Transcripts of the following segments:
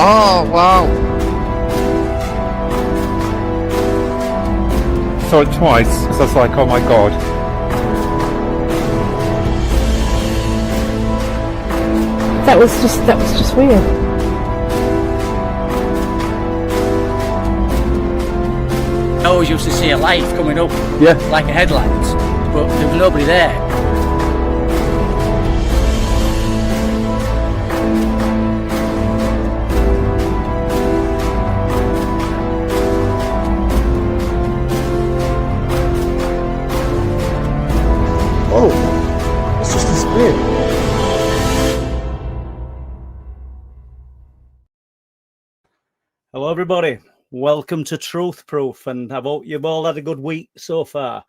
Oh, wow. Saw it twice, so I was like, oh my god. That was just weird. I always used to see a light coming up, Yeah. like a headlight, but there was nobody there. Oh, it's just disappeared. Hello everybody, welcome to Truth Proof, and I hope you've all had a good week so far.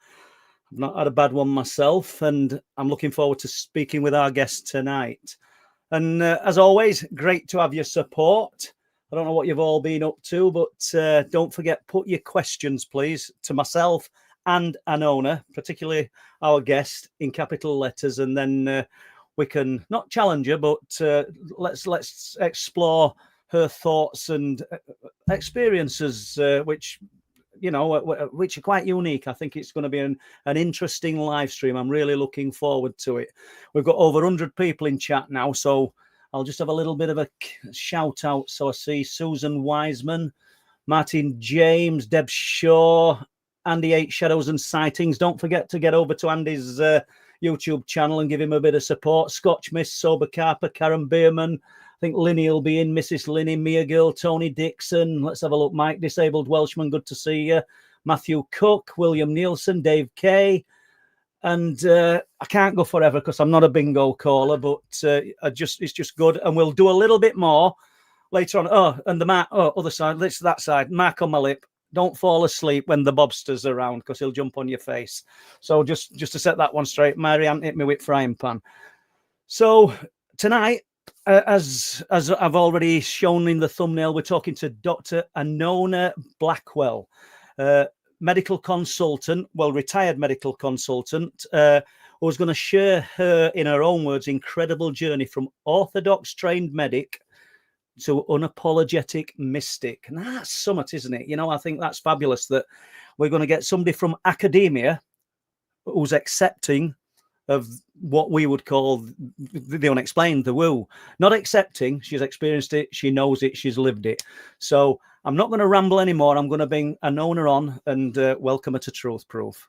I've not had a bad one myself, and I'm looking forward to speaking with our guest tonight. And as always, great to have your support. I don't know what you've all been up to, but don't forget, put your questions please to myself and Anona, particularly our guest, in capital letters, and then we can not challenge her, but let's explore her thoughts and experiences, which which are quite unique. I think it's going to be an interesting live stream. I'm really looking forward to it. We've got over 100 people in chat now, so I'll just have a little bit of a shout out. So I see Susan Wiseman, Martin James, Deb Shaw, Andy 8 Shadows and Sightings. Don't forget to get over to Andy's YouTube channel and give him a bit of support. Scotch Miss, Sober Carper, Karen Bierman. I think Linny will be in, Mrs. Linny, Mia Girl, Tony Dixon. Let's have a look. Mike, Disabled Welshman, good to see you. Matthew Cook, William Nielsen, Dave Kay. And I can't go forever because I'm not a bingo caller, but it's just good. And we'll do a little bit more later on. Oh, and the Mark, other side, that's that side. Mark on my lip. Don't fall asleep when the Bobster's around because he'll jump on your face. So just to set that one straight, Marianne hit me with frying pan. So tonight, as I've already shown in the thumbnail, we're talking to Dr. Anona Blackwell, medical consultant, retired medical consultant, who's going to share her, in her own words, incredible journey from orthodox trained medic to unapologetic mystic. And that's summit, isn't it? I think that's fabulous that we're going to get somebody from academia who's accepting of what we would call the unexplained, the woo. Not accepting, she's experienced it, she knows it, she's lived it. So I'm not going to ramble anymore. I'm going to bring Anona on and welcome her to Truth Proof.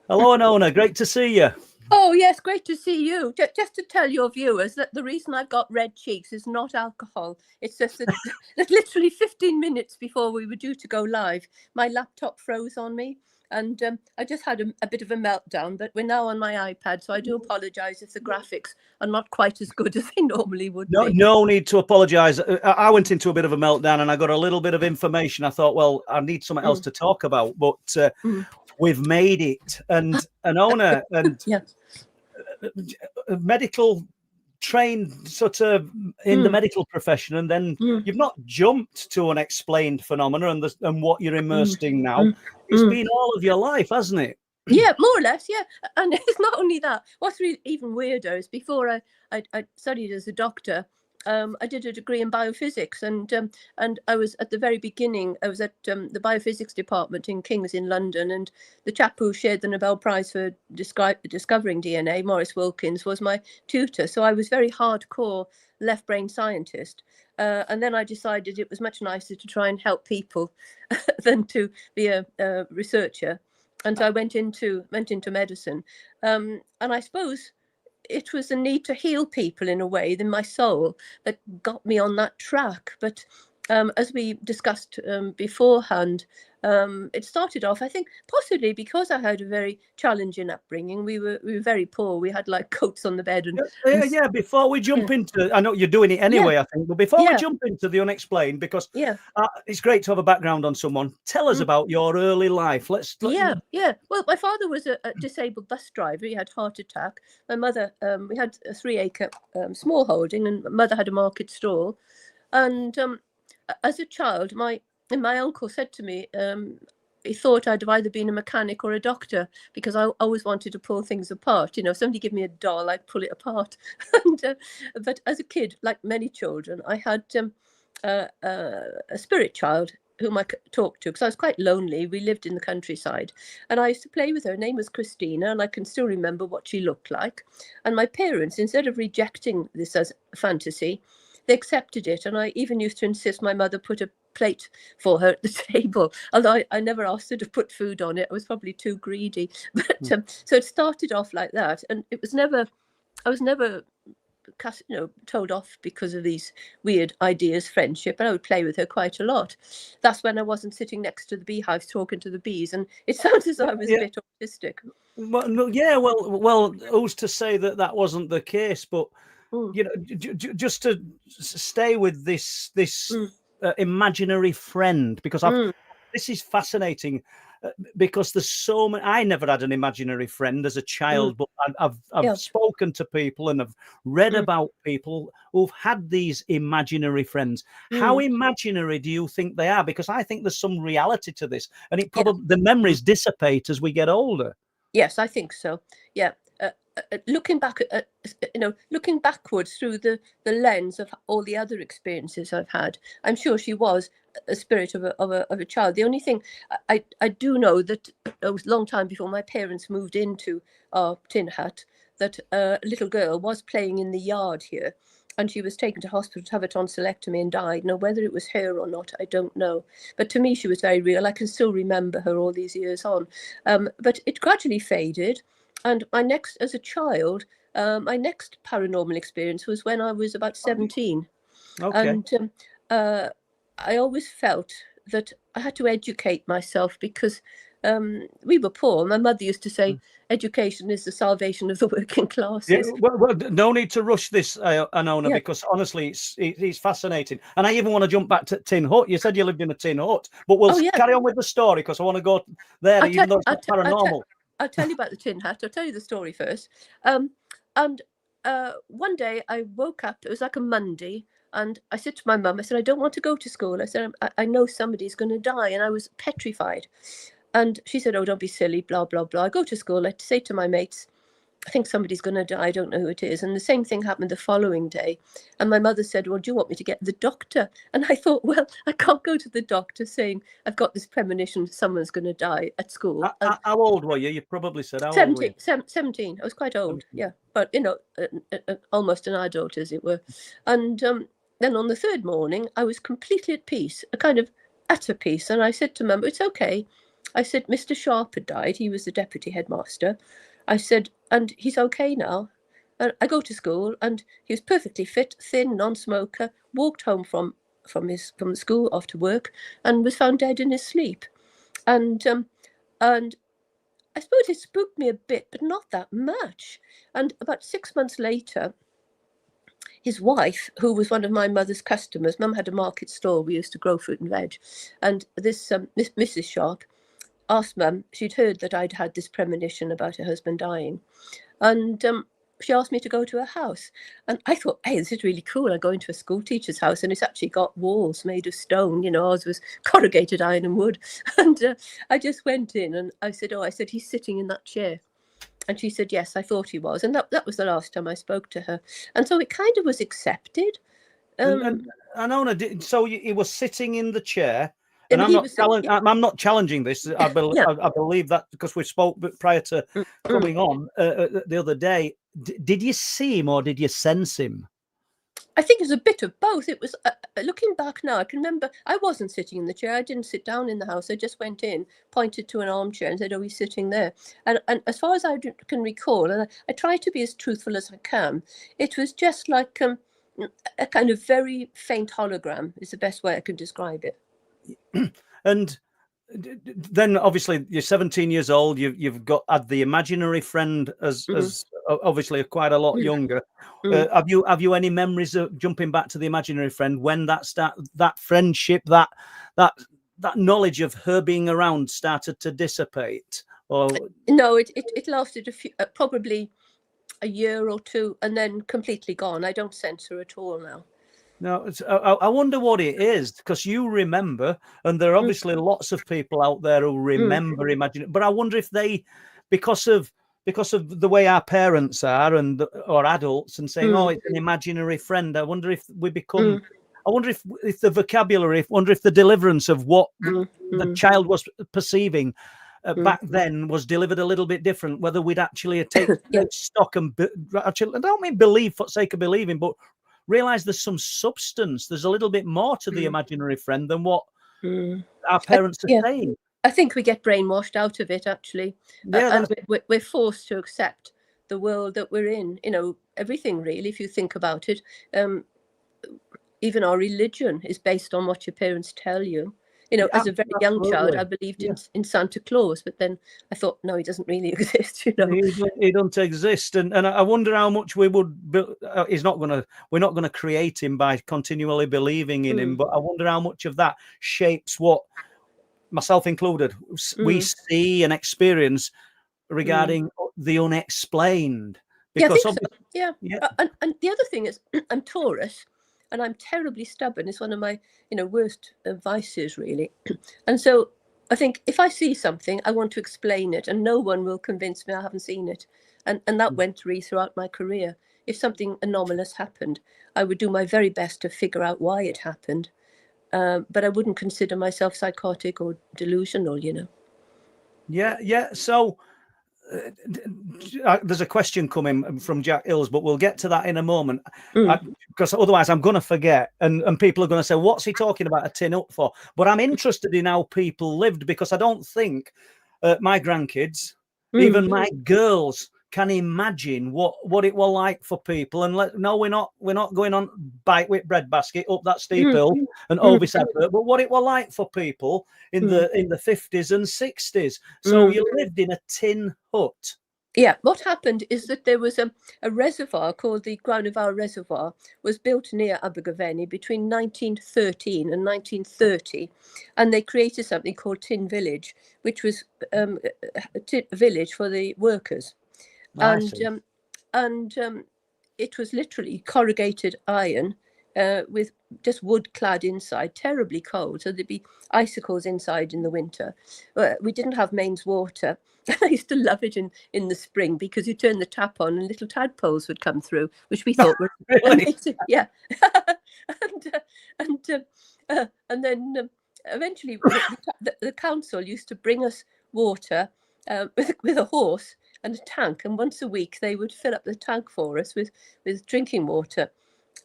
Hello, Anona, great to see you. Oh, yes, great to see you. Just to tell your viewers that the reason I've got red cheeks is not alcohol. It's just that literally 15 minutes before we were due to go live, my laptop froze on me. And I just had a bit of a meltdown, but we're now on my iPad, so I do apologise if the graphics are not quite as good as they normally would be. No need to apologise. I went into a bit of a meltdown and I got a little bit of information. I thought, well, I need something else to talk about, but we've made it. And Anona, and yes. medical trained sort of in the medical profession, and then you've not jumped to unexplained phenomena and what you're immersed in now. It's been all of your life, hasn't it? Yeah, more or less, yeah. And it's not only that. What's really even weirder is before I studied as a doctor, I did a degree in biophysics, and I was at the very beginning. I was at the biophysics department in King's in London, and the chap who shared the Nobel Prize for discovering DNA, Maurice Wilkins, was my tutor. So I was very hardcore left brain scientist. And then I decided it was much nicer to try and help people than to be a researcher, and so I went into medicine. And I suppose it was a need to heal people in a way in my soul that got me on that track. But as we discussed beforehand, it started off, I think, possibly because I had a very challenging upbringing. We were very poor. We had like coats on the bed. Yeah. Before we jump into, I know you're doing it anyway, I think, but before we jump into the unexplained, because it's great to have a background on someone. Tell us about your early life. Yeah. Well, my father was a disabled bus driver. He had heart attack. My mother, we had a 3-acre small holding, and mother had a market stall. And as a child, my uncle said to me, he thought I'd have either been a mechanic or a doctor, because I always wanted to pull things apart. If somebody give me a doll, I'd pull it apart. But as a kid, like many children, I had a spirit child whom I talked to, because I was quite lonely. We lived in the countryside, and I used to play with her. Her name was Christina, and I can still remember what she looked like. And my parents, instead of rejecting this as a fantasy, they accepted it. And I even used to insist my mother put a plate for her at the table, although I never asked her to put food on it. I was probably too greedy. But so it started off like that, and I was never told off because of these weird ideas, friendship, and I would play with her quite a lot. That's when I wasn't sitting next to the beehives talking to the bees, and it sounds as though I was a bit autistic. Well, no, yeah, well, who's to say that that wasn't the case? But you know, just to stay with this imaginary friend, because this is fascinating. Because there's so many. I never had an imaginary friend as a child, but I've spoken to people and I've read about people who've had these imaginary friends. How imaginary do you think they are? Because I think there's some reality to this, and it probably the memories dissipate as we get older. Yes, I think so. Yeah. Looking back at looking backwards through the lens of all the other experiences I've had, I'm sure she was a spirit of a child. The only thing I do know, that it was a long time before my parents moved into our tin hut, that a little girl was playing in the yard here, and she was taken to hospital to have a tonsillectomy and died. Now, whether it was her or not, I don't know. But to me, she was very real. I can still remember her all these years on. But it gradually faded. And my next paranormal experience was when I was about 17. Okay. And I always felt that I had to educate myself, because we were poor. My mother used to say, education is the salvation of the working classes. Yeah, well, no need to rush this, Anona, because honestly, it's fascinating. And I even want to jump back to Tin Hut. You said you lived in a tin hut, but we'll carry on with the story, because I want to go there, even though it's not paranormal. I'll tell you about the tin hut. I'll tell you the story first. And one day I woke up, it was like a Monday, and I said to my mum, I said, I don't want to go to school. I said, I know somebody's going to die. And I was petrified. And she said, oh, don't be silly, blah, blah, blah. I go to school, I say to my mates, I think somebody's going to die. I don't know who it is. And the same thing happened the following day. And my mother said, well, do you want me to get the doctor? And I thought, well, I can't go to the doctor saying I've got this premonition someone's going to die at school. How old were you? You probably said how 17, old were you? 17. I was quite old, yeah. But, almost an adult, as it were. And then on the third morning, I was completely at peace, a kind of utter peace. And I said to Mum, it's okay. I said, Mr. Sharp had died. He was the deputy headmaster. I said, and he's okay now. And I go to school, and he was perfectly fit, thin, non-smoker, walked home from the school after work, and was found dead in his sleep. And I suppose it spooked me a bit, but not that much. And about 6 months later, his wife, who was one of my mother's customers, Mum had a market stall, we used to grow fruit and veg, and this Mrs. Sharp asked Mum, she'd heard that I'd had this premonition about her husband dying, and she asked me to go to her house. And I thought, hey, this is really cool. I go into a school teacher's house, and it's actually got walls made of stone, ours was corrugated iron and wood. And I just went in, and I said, he's sitting in that chair. And she said, yes, I thought he was. And that was the last time I spoke to her. And so it kind of was accepted. And Anona, so he was sitting in the chair. And I'm not challenging this. I believe that because we spoke prior to coming on the other day. Did you see him or did you sense him? I think it was a bit of both. It was looking back now, I can remember I wasn't sitting in the chair. I didn't sit down in the house. I just went in, pointed to an armchair, and said, "Oh, he's sitting there." And as far as I can recall, and I try to be as truthful as I can, it was just like a kind of very faint hologram. Is the best way I can describe it. And then obviously you're 17 years old, you've had the imaginary friend as obviously quite a lot younger. Have you any memories of jumping back to the imaginary friend when that friendship, that knowledge of her being around started to dissipate? Or no, it lasted probably a year or two, and then completely gone. I don't sense her at all now. No, I wonder what it is, because you remember, and there are obviously lots of people out there who remember imagining. But I wonder if they, because of the way our parents are or adults, and saying, "Oh, it's an imaginary friend." I wonder if we become I wonder if the vocabulary, if the deliverance of what the child was perceiving back then was delivered a little bit different. Whether we'd actually take stock and actually, I don't mean believe for the sake of believing, but realize there's some substance. There's a little bit more to the imaginary friend than what our parents are saying. I think we get brainwashed out of it, actually. And we're forced to accept the world that we're in. You know, everything really, if you think about it. Even our religion is based on what your parents tell you. You know, as a very young child, I believed in Santa Claus, but then I thought, no, he doesn't really exist. You know, he doesn't exist, and I wonder how much we would. We're not going to create him by continually believing in him, but I wonder how much of that shapes what, myself included, we see and experience regarding the unexplained. Because I think so. Yeah. And the other thing is, I'm Taurus. And I'm terribly stubborn. It's one of my, worst vices, really. And so I think if I see something, I want to explain it, and no one will convince me I haven't seen it. And that went throughout my career. If something anomalous happened, I would do my very best to figure out why it happened. But I wouldn't consider myself psychotic or delusional, Yeah. So there's a question coming from Jack Hills, but we'll get to that in a moment, because otherwise I'm going to forget, and people are going to say, what's he talking about a tin up for? But I'm interested in how people lived, because I don't think my grandkids, even my girls, can imagine what it was like for people. And we're not going on bike with breadbasket up that steep hill and Overshadowing, but what it was like for people in the 50s and 60s. So you lived in a tin hut. Yeah, what happened is that there was a reservoir called the Grauneval Reservoir, was built near Abergavenny between 1913 and 1930, and they created something called Tin Village, which was a village for the workers. And it was literally corrugated iron with just wood clad inside, terribly cold. So there'd be icicles inside in the winter. We didn't have mains water. I used to love it in the spring, because you turn the tap on and little tadpoles would come through, which we thought were amazing. Yeah. And then eventually the council used to bring us water with a horse and a tank, and once a week they would fill up the tank for us with drinking water,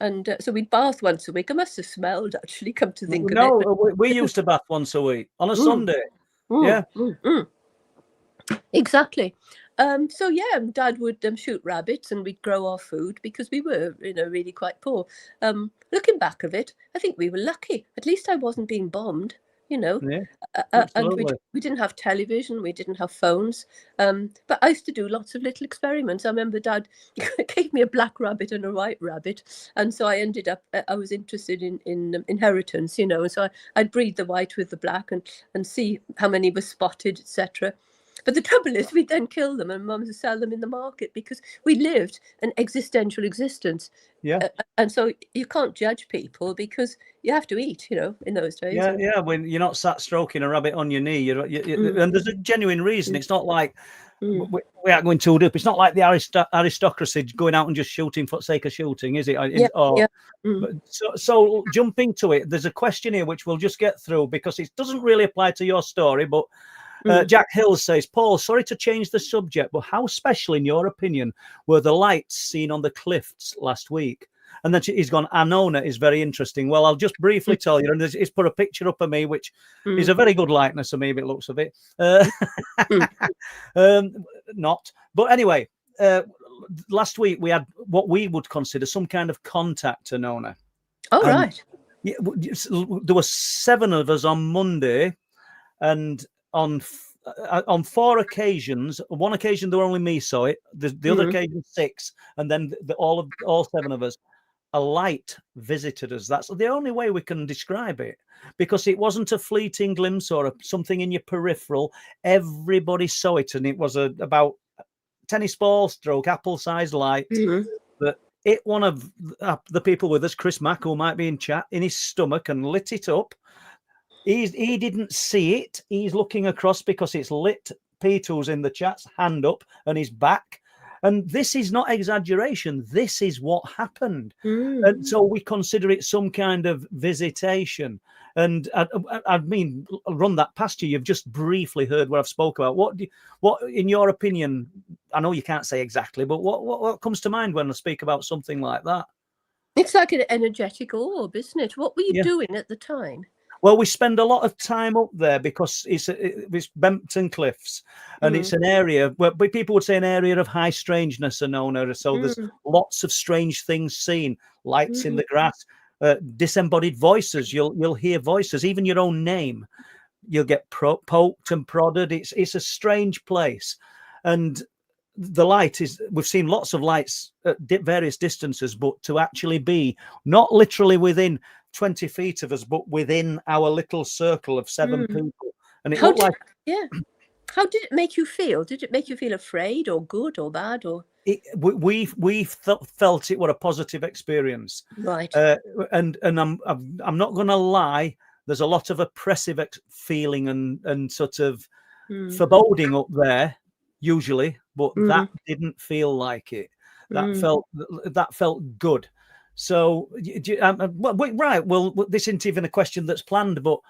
and so we'd bath once a week. I must have smelled, actually, come to think of it. No, we used to bath once a week on a Sunday. Exactly. So yeah, Dad would shoot rabbits, and we'd grow our food, because we were, really quite poor. Looking back of it, I think we were lucky. At least I wasn't being bombed. And we didn't have television, we didn't have phones, but I used to do lots of little experiments. I remember Dad gave me a black rabbit and a white rabbit, and so I ended up, I was interested in inheritance, so I'd breed the white with the black and see how many were spotted, etc. But the trouble is, we'd then kill them, and Mum would sell them in the market, because we lived an existential existence. Yeah. And so you can't judge people, because you have to eat, in those days. Yeah. When you're not sat stroking a rabbit on your knee, and there's a genuine reason. It's not like we aren't going too deep. It's not like the aristocracy going out and just shooting for the sake of shooting, is it? So jumping to it, there's a question here which we'll just get through, because it doesn't really apply to your story, but Jack Hills says, Paul, sorry to change the subject, but how special, in your opinion, were the lights seen on the cliffs last week? And then he's gone, Anona is very interesting. Well, I'll just briefly tell you, and he's put a picture up of me, which is a very good likeness of me, if it looks of it. Not. But anyway, last week we had what we would consider some kind of contact, Anona. Oh, right. Yeah, there were 7 of us on Monday, and on 4 occasions, one occasion there were only me saw it, the other occasion 6, and then all 7 of us, a light visited us. That's the only way we can describe it, because it wasn't a fleeting glimpse or something in your peripheral. Everybody saw it, and it was about tennis ball stroke apple-sized light that hit one of the people with us, Chris Mack, who might be in chat, in his stomach, and lit it up. He didn't see it. He's looking across, because it's lit. P2's in the chat's hand up and his back. And this is not exaggeration. This is what happened. Mm. And so we consider it some kind of visitation. And I mean, I'll run that past you. You've just briefly heard what I've spoke about. What, in your opinion, I know you can't say exactly, but what comes to mind when I speak about something like that? It's like an energetic orb, isn't it? What were you Yeah. doing at the time? Well, we spend a lot of time up there because it's Bempton Cliffs, and it's an area where people would say an area of high strangeness, Anona. So there's lots of strange things seen, lights in the grass, disembodied voices. You'll hear voices, even your own name. You'll get poked and prodded. It's a strange place, and the light is. We've seen lots of lights at various distances, but to actually be not literally within 20 feet of us, but within our little circle of 7 people. And it looked like, how did it make you feel? Did it make you feel afraid or good or bad or? We felt it were a positive experience, Right. and I'm not going to lie. There's a lot of oppressive feeling and sort of foreboding up there usually, but that didn't feel like it. That felt good. So, right. Well, this isn't even a question that's planned, but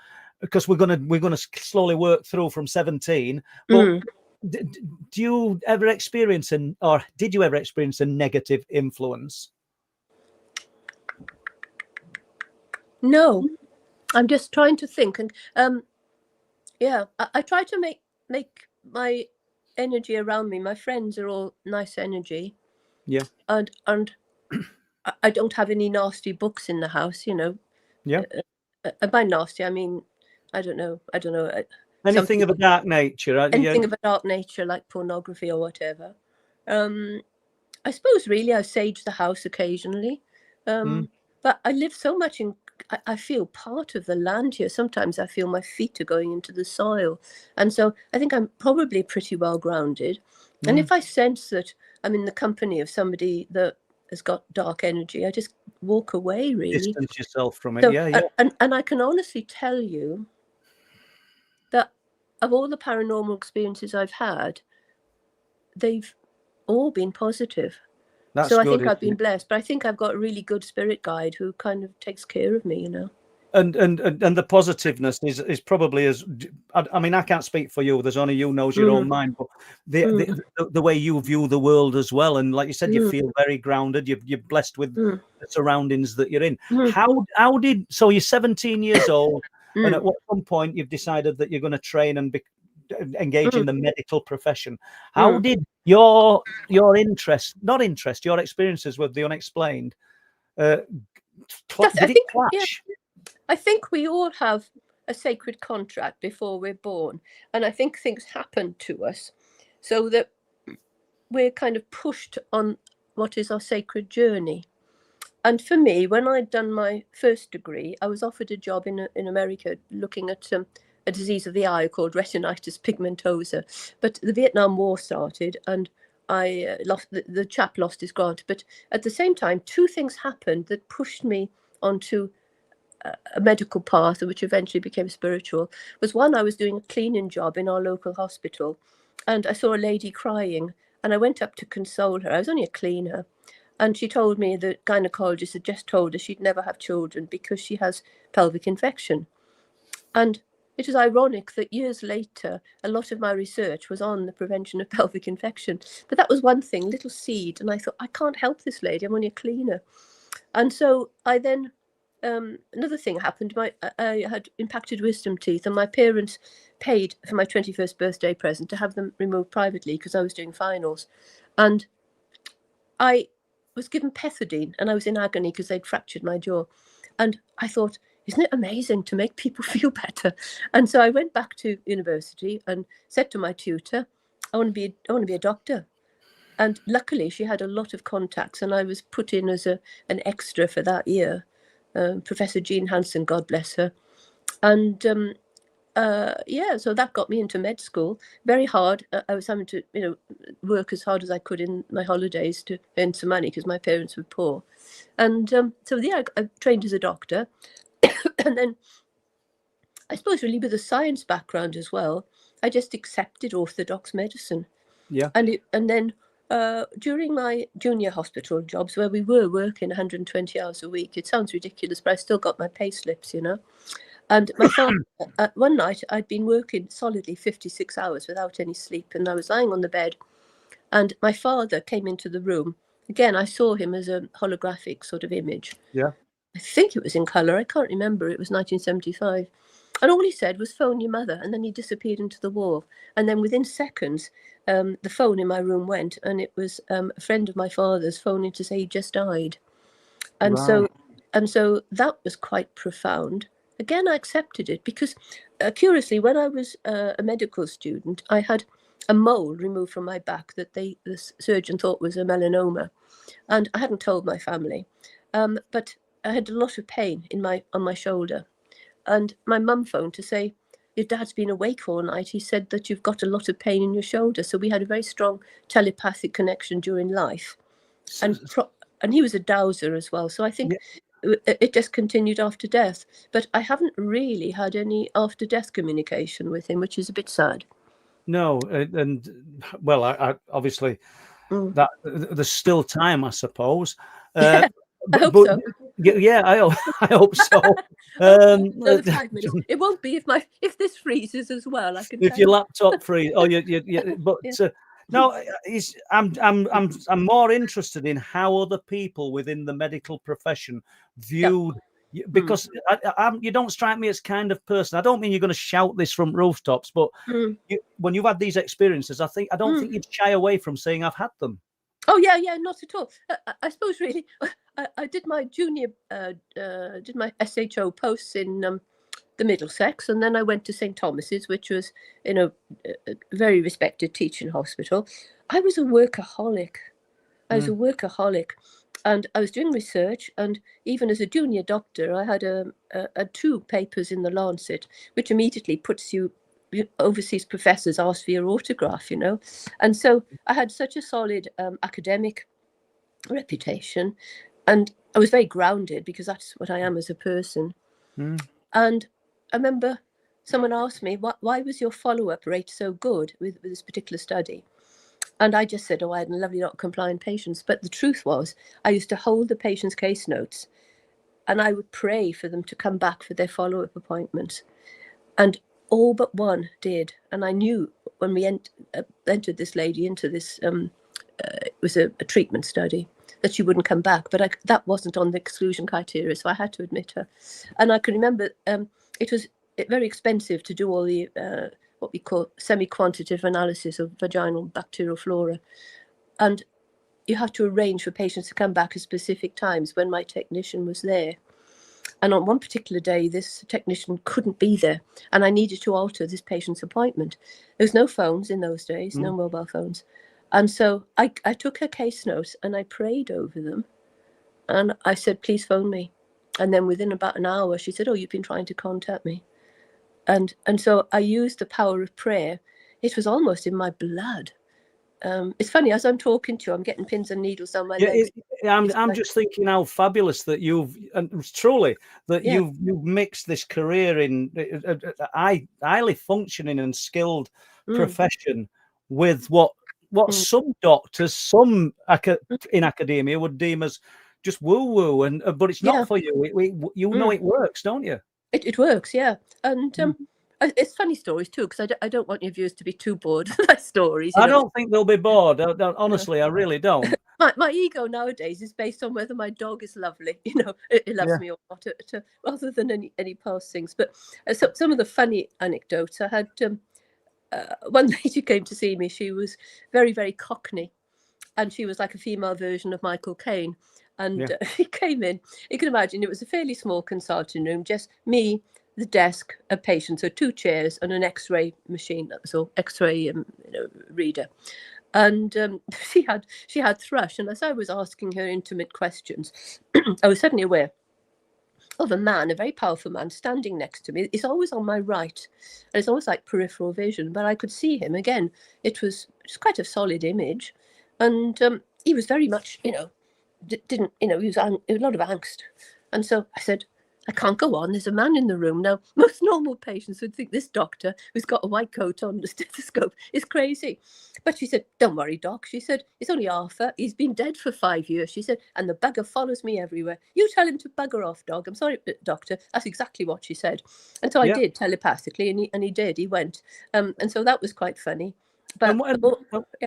because we're gonna slowly work through from 17. But do you ever experience or did you ever experience a negative influence? No, I'm just trying to think, and I try to make my energy around me. My friends are all nice energy. Yeah. And I don't have any nasty books in the house, you know. Yeah. By nasty, I mean, I don't know. Anything of a dark nature. Anything of a dark nature, like pornography or whatever. I suppose really I sage the house occasionally. But I live so much I feel part of the land here. Sometimes I feel my feet are going into the soil. And so I think I'm probably pretty well grounded. And if I sense that I'm in the company of somebody that has got dark energy, I just walk away, really. Distance yourself from it. So, Yeah. And I can honestly tell you that of all the paranormal experiences I've had, they've all been positive. That's so I good, think I've been blessed, but I think I've got a really good spirit guide who kind of takes care of me, you know. And the positiveness is probably as, I mean, I can't speak for you. There's only you knows your own mind, but the way you view the world as well. And like you said, you feel very grounded. You're blessed with the surroundings that you're in. How did, so you're 17 years old, and at some point you've decided that you're going to train and engage in the medical profession. How did your experiences with the unexplained, did it clash? Yeah. I think we all have a sacred contract before we're born. And I think things happen to us so that we're kind of pushed on what is our sacred journey. And for me, when I'd done my first degree, I was offered a job in America looking at a disease of the eye called retinitis pigmentosa. But the Vietnam War started and I the chap lost his grant. But at the same time, two things happened that pushed me onto a medical path, which eventually became spiritual. Was one, I was doing a cleaning job in our local hospital, and I saw a lady crying, and I went up to console her. I was only a cleaner, and she told me the gynecologist had just told her she'd never have children because she has pelvic infection. And it was ironic that years later, a lot of my research was on the prevention of pelvic infection. But that was one thing, little seed, and I thought, I can't help this lady, I'm only a cleaner. And so I then another thing happened. I had impacted wisdom teeth, and my parents paid for my 21st birthday present to have them removed privately because I was doing finals. And I was given pethidine, and I was in agony because they'd fractured my jaw. And I thought, isn't it amazing to make people feel better? And so I went back to university and said to my tutor, I want to be a doctor. And luckily, she had a lot of contacts, and I was put in as an extra for that year. Professor Jean Hansen, God bless her. And so that got me into med school. Very hard. I was having to, work as hard as I could in my holidays to earn some money because my parents were poor. And I trained as a doctor. And then I suppose really with a science background as well, I just accepted orthodox medicine. Yeah. And then during my junior hospital jobs, where we were working 120 hours a week, it sounds ridiculous, but I still got my pay slips, you know. And my father, one night, I'd been working solidly 56 hours without any sleep, and I was lying on the bed, and my father came into the room. Again, I saw him as a holographic sort of image. Yeah. I think it was in colour. I can't remember. It was 1975. And all he said was, phone your mother. And then he disappeared into the wall. And then within seconds, the phone in my room went. And it was a friend of my father's phoning to say he just died. And Right. so that was quite profound. Again, I accepted it because, curiously, when I was a medical student, I had a mole removed from my back that the surgeon thought was a melanoma. And I hadn't told my family. But I had a lot of pain on my shoulder. And my mum phoned to say, your dad's been awake all night. He said that you've got a lot of pain in your shoulder. So we had a very strong telepathic connection during life. And he was a dowser as well. So I think it just continued after death. But I haven't really had any after death communication with him, which is a bit sad. No, and well, I obviously that there's still time, I suppose. I hope so. Yeah, I hope so. Another 5 minutes. It won't be if this freezes as well. I can. If your laptop freezes, but no, I'm more interested in how other people within the medical profession viewed. Because you don't strike me as kind of person. I don't mean you're going to shout this from rooftops, but when you've had these experiences, I don't think you'd shy away from saying I've had them. Oh yeah, not at all. I suppose really, I did my junior, did my SHO posts in the Middlesex, and then I went to St Thomas's, which was a very respected teaching hospital. I was a workaholic. And I was doing research, and even as a junior doctor, I had 2 papers in the Lancet, which immediately puts you, overseas professors ask for your autograph, and so I had such a solid academic reputation, and I was very grounded because that's what I am as a person. And I remember someone asked me, why was your follow-up rate so good with this particular study? And I just said, I had a lovely lot of compliant patients. But the truth was, I used to hold the patients' case notes, and I would pray for them to come back for their follow-up appointments. And all but one did. And I knew when we entered this lady into this, it was a treatment study, that she wouldn't come back. But that wasn't on the exclusion criteria, so I had to admit her. And I can remember it was very expensive to do all the what we call semi-quantitative analysis of vaginal bacterial flora. And you have to arrange for patients to come back at specific times when my technician was there. And on one particular day, this technician couldn't be there, and I needed to alter this patient's appointment. There was no phones in those days, no mobile phones. And so I took her case notes and I prayed over them. And I said, please phone me. And then within about an hour, she said, you've been trying to contact me. And so I used the power of prayer. It was almost in my blood. It's funny, as I'm talking to you, I'm getting pins and needles down my legs. I'm just thinking how fabulous that you've mixed this career in a highly functioning and skilled profession with what some doctors, some in academia would deem as just woo-woo, but it's not for you. It works, don't you? It works, yeah. And it's funny stories too, because I don't want your viewers to be too bored with my stories. I don't think they'll be bored. Honestly, I really don't. My ego nowadays is based on whether my dog is lovely. It loves me or not, rather than any past things. But some of the funny anecdotes I had. One lady came to see me. She was very, very cockney, and she was like a female version of Michael Caine. And he came in. You can imagine it was a fairly small consulting room, just me, the desk, a patient, so 2 chairs and an X-ray machine. That was all, X-ray reader. And she had thrush. And as I was asking her intimate questions, I was suddenly aware of a man, a very powerful man, standing next to me. He's always on my right, and it's almost like peripheral vision, but I could see him again. It was quite a solid image, and he was very much, he was a lot of angst. And so I said, I can't go on. There's a man in the room. Now, most normal patients would think this doctor who's got a white coat on, the stethoscope, is crazy. But she said, don't worry, Doc. She said, it's only Arthur. He's been dead for 5 years. She said, and the bugger follows me everywhere. You tell him to bugger off, dog. I'm sorry, doctor. That's exactly what she said. And so I did telepathically, and he did. He went. And so that was quite funny. But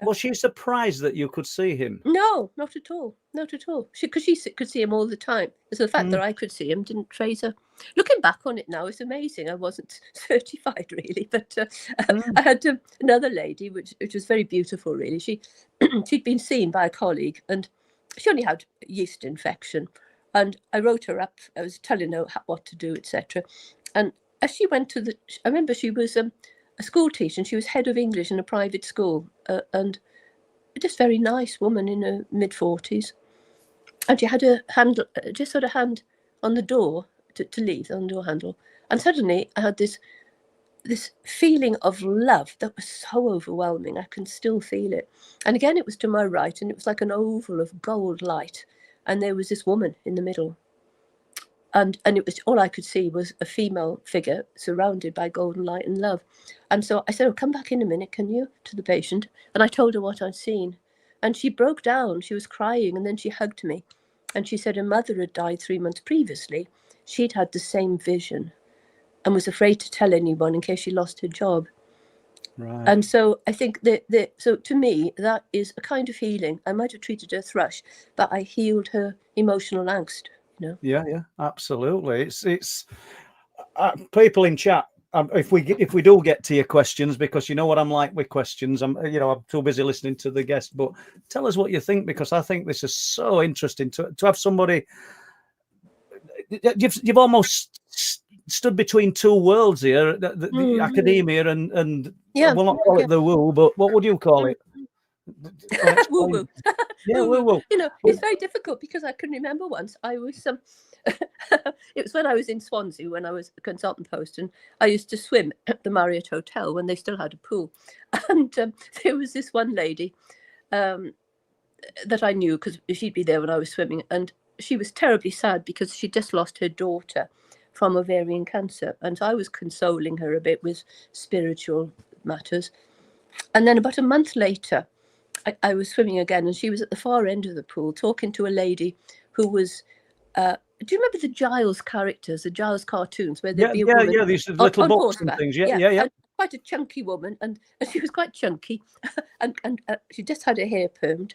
was she surprised that you could see him? No, not at all. Not at all. Because she could see him all the time. So the fact that I could see him didn't phase her. Looking back on it now, it's amazing. I wasn't certified really, but I had another lady, which was very beautiful. Really, she'd been seen by a colleague, and she only had yeast infection. And I wrote her up. I was telling her what to do, etc. And as she went to I remember she was a school teacher, and she was head of English in a private school, and just very nice woman in her mid-40s. And she had a handle, just sort of hand on the door to leave, on the door handle. And suddenly I had this feeling of love that was so overwhelming. I can still feel it. And again, it was to my right, and it was like an oval of gold light. And there was this woman in the middle. And it was, all I could see was a female figure surrounded by golden light and love. And so I said, oh, come back in a minute, can you, to the patient? And I told her what I'd seen. And she broke down. She was crying, and then she hugged me. And she said her mother had died 3 months previously. She'd had the same vision and was afraid to tell anyone in case she lost her job. Right. And so I think so to me, that is a kind of healing. I might have treated her thrush, but I healed her emotional angst. No. Yeah, absolutely. It's people in chat. If we do get to your questions, because you know what I'm like with questions, I'm too busy listening to the guest. But tell us what you think, because I think this is so interesting to have somebody. You've almost stood between two worlds here, the academia and we'll not call it the woo, but what would you call it? Woo woo. Yeah, woo woo. It's very difficult because I can remember once I was it was when I was in Swansea, when I was a consultant post, and I used to swim at the Marriott Hotel when they still had a pool. And there was this one lady that I knew because she'd be there when I was swimming, and she was terribly sad because she just lost her daughter from ovarian cancer. And so I was consoling her a bit with spiritual matters. And then about a month later, I was swimming again, and she was at the far end of the pool talking to a lady who was, do you remember the Giles characters, the Giles cartoons, where there'd be a woman these little on books horseback. And things. Yeah. Quite a chunky woman, and she was quite chunky, and she just had her hair permed,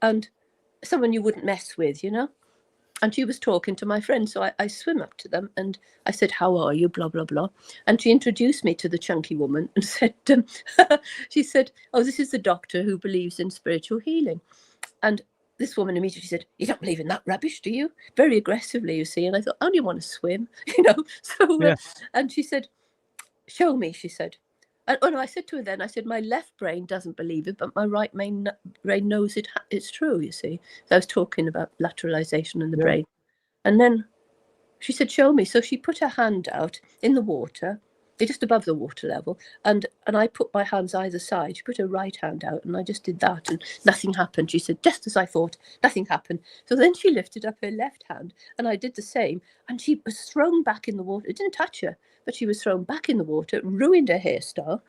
and someone you wouldn't mess with, And she was talking to my friend, so I swim up to them, and I said, how are you, blah, blah, blah. And she introduced me to the chunky woman and said, she said, oh, this is the doctor who believes in spiritual healing. And this woman immediately said, you don't believe in that rubbish, do you? Very aggressively, you see. And I thought, I only want to swim, So, and she said, show me, she said. And I said to her then, I said, my left brain doesn't believe it, but my right brain knows it's true, you see. So I was talking about lateralization in the brain. And then she said, show me. So she put her hand out in the water, just above the water level, and I put my hands either side. She put her right hand out, and I just did that, and nothing happened. She said, just as I thought, nothing happened. So then she lifted up her left hand, and I did the same, and she was thrown back in the water. It didn't touch her, but she was thrown back in the water, ruined her hairstyle.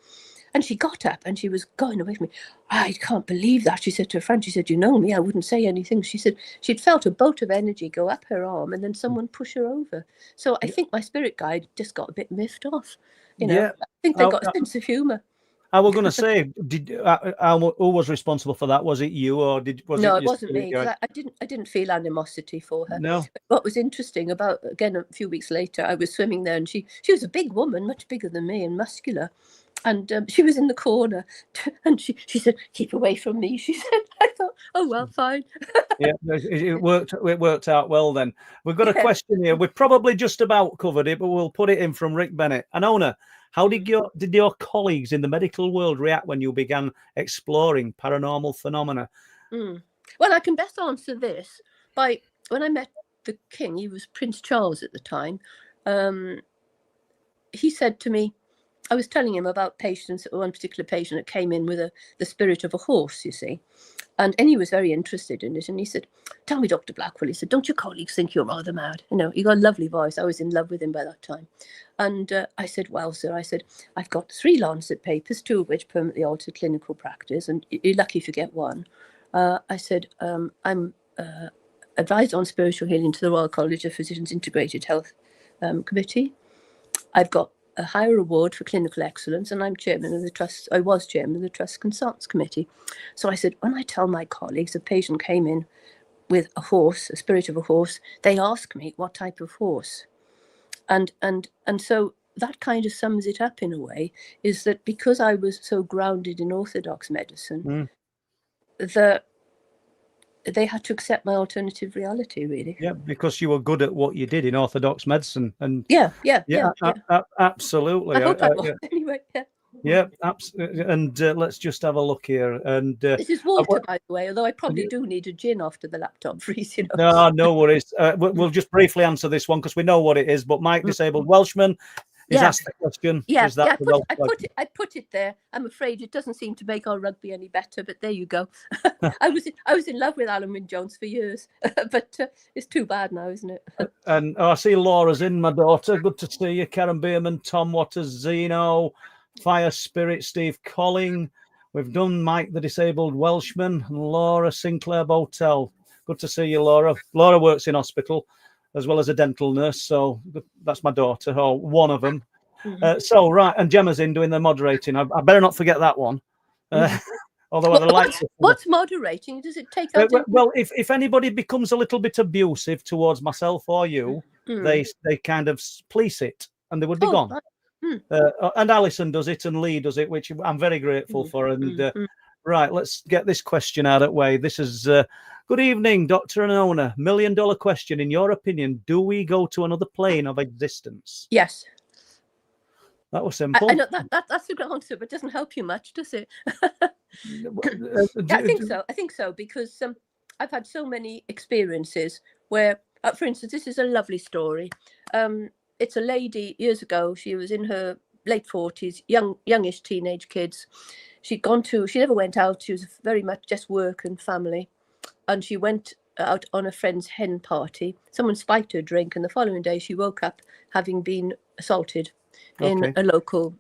And she got up and she was going away from me. I can't believe that, she said to her friend. She said, you know me, I wouldn't say anything. She said she'd felt a bolt of energy go up her arm and then someone push her over. So I think my spirit guide just got a bit miffed off. I think they got a sense of humour. I was going to say, who was responsible for that? Was it you, or No, it wasn't me. I didn't feel animosity for her. No. What was interesting about, again, a few weeks later, I was swimming there, and she was a big woman, much bigger than me and muscular. And she was in the corner, and she said, keep away from me, she said. I thought, oh, well, fine. It worked out well then. We've got a question here. We've probably just about covered it, but we'll put it in from Rick Bennett. Anona, how did your colleagues in the medical world react when you began exploring paranormal phenomena? Well, I can best answer this by, when I met the king, he was Prince Charles at the time, he said to me, I was telling him about one particular patient that came in with the spirit of a horse, you see. And he was very interested in it. And he said, "Tell me, Dr. Blackwell," he said, "don't your colleagues think you're rather mad?" He got a lovely voice. I was in love with him by that time. And I said, "Well, sir," I said, "I've got 3 Lancet papers, 2 of which permanently altered clinical practice. And you're lucky if you get one." I said, "I'm advised on spiritual healing to the Royal College of Physicians Integrated Health Committee. I've got a higher award for clinical excellence, and I'm chairman of the trust. I was chairman of the trust consultants committee." So I said, when I tell my colleagues a patient came in with a horse, a spirit of a horse, they ask me what type of horse, and so that kind of sums it up in a way. Is that because I was so grounded in orthodox medicine, that they had to accept my alternative reality, really. Yeah, because you were good at what you did in orthodox medicine, and Yeah. absolutely. I hope I was anyway. Yeah. Yeah, absolutely. And let's just have a look here. And This is water, by the way, although I probably do need a gin after the laptop freeze, no worries. We'll just briefly answer this one because we know what it is. But Mike, disabled Welshman, is asked the question. Yeah, Is that I put it there. I'm afraid it doesn't seem to make our rugby any better, but there you go. I was in love with Alan Wynne-Jones for years, but it's too bad now, isn't it? And I see Laura's in, my daughter. Good to see you. Karen Bierman, Tom Waters, Zeno, Fire Spirit, Steve Colling. We've done Mike the disabled Welshman and Laura Sinclair Botel. Good to see you, Laura. Laura works in hospital as well as a dental nurse, so that's my daughter, or one of them. So right, and Gemma's in doing the moderating. I better not forget that one. Although I like what's moderating? Does it take out? Well, if anybody becomes a little bit abusive towards myself or you, they kind of police it, and they would be gone. And Alison does it, and Lee does it, which I'm very grateful for. And right, let's get this question out of the way. This is good evening, Dr. Anona. $1 million question. In your opinion, do we go to another plane of existence? Yes. That was simple. I know that's the good answer, but it doesn't help you much, does it? I think so because I've had so many experiences where, for instance, this is a lovely story. It's a lady years ago. She was in her late 40s, youngish teenage kids. She never went out. She was very much just work and family. And she went out on a friend's hen party. Someone spiked her drink, and the following day she woke up having been assaulted in a local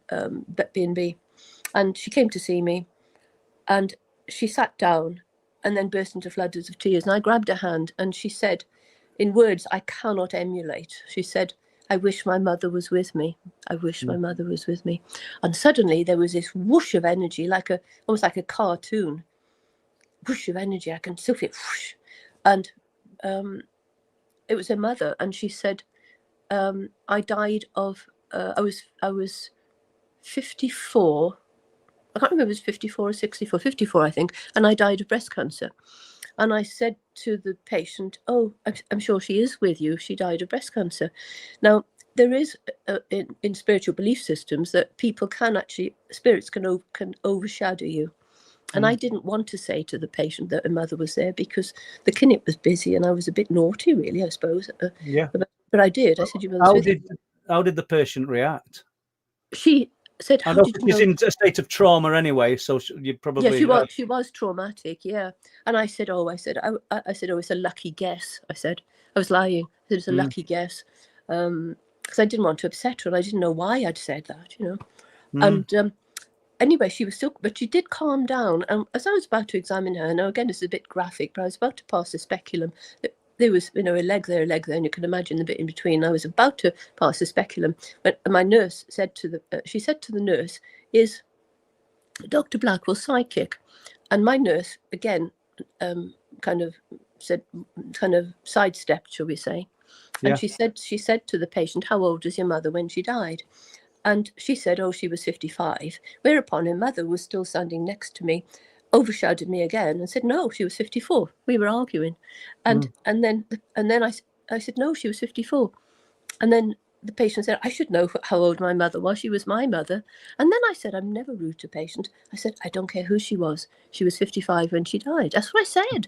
B&B. And she came to see me, and she sat down and then burst into floods of tears. And I grabbed her hand, and she said, in words I cannot emulate, she said, "I wish my mother was with me. I wish my mother was with me." And suddenly there was this whoosh of energy, almost like a cartoon. Whoosh of energy. I can still feel whoosh. And it was her mother, and she said, "I died of I was 54. I can't remember if it was 54 or 64, 54, I think. And I died of breast cancer." And I said to the patient, "Oh, I'm sure she is with you. She died of breast cancer." Now, there is in spiritual belief systems that people can actually, spirits can overshadow you. And I didn't want to say to the patient that her mother was there because the clinic was busy and I was a bit naughty, really, I suppose. But I did. I said, "Your mother's with you." How did the patient react? She said, "How did you know?" She's in a state of trauma anyway, so you probably. Yeah, she was traumatic, yeah. And I said, "Oh, it's a lucky guess." I said, I was lying. I said, "It's a lucky guess," because I didn't want to upset her, and I didn't know why I'd said that, And anyway, she was still, but she did calm down. And as I was about to examine her, now again, this is a bit graphic, but I was about to pass the speculum. There was, a leg there, and you can imagine the bit in between. I was about to pass the speculum, but my nurse said to the nurse, "Is Dr. Blackwell psychic?" And my nurse, again, kind of sidestepped, shall we say. And she said to the patient, "How old was your mother when she died?" And she said, "Oh, she was 55. Whereupon her mother was still standing next to me, overshadowed me again and said, "No, she was 54. We were arguing." And then I said, "No, she was 54. And then the patient said, "I should know how old my mother was. She was my mother." And then I said, I'm never rude to patient. I said, "I don't care who she was. She was 55 when she died." That's what I said.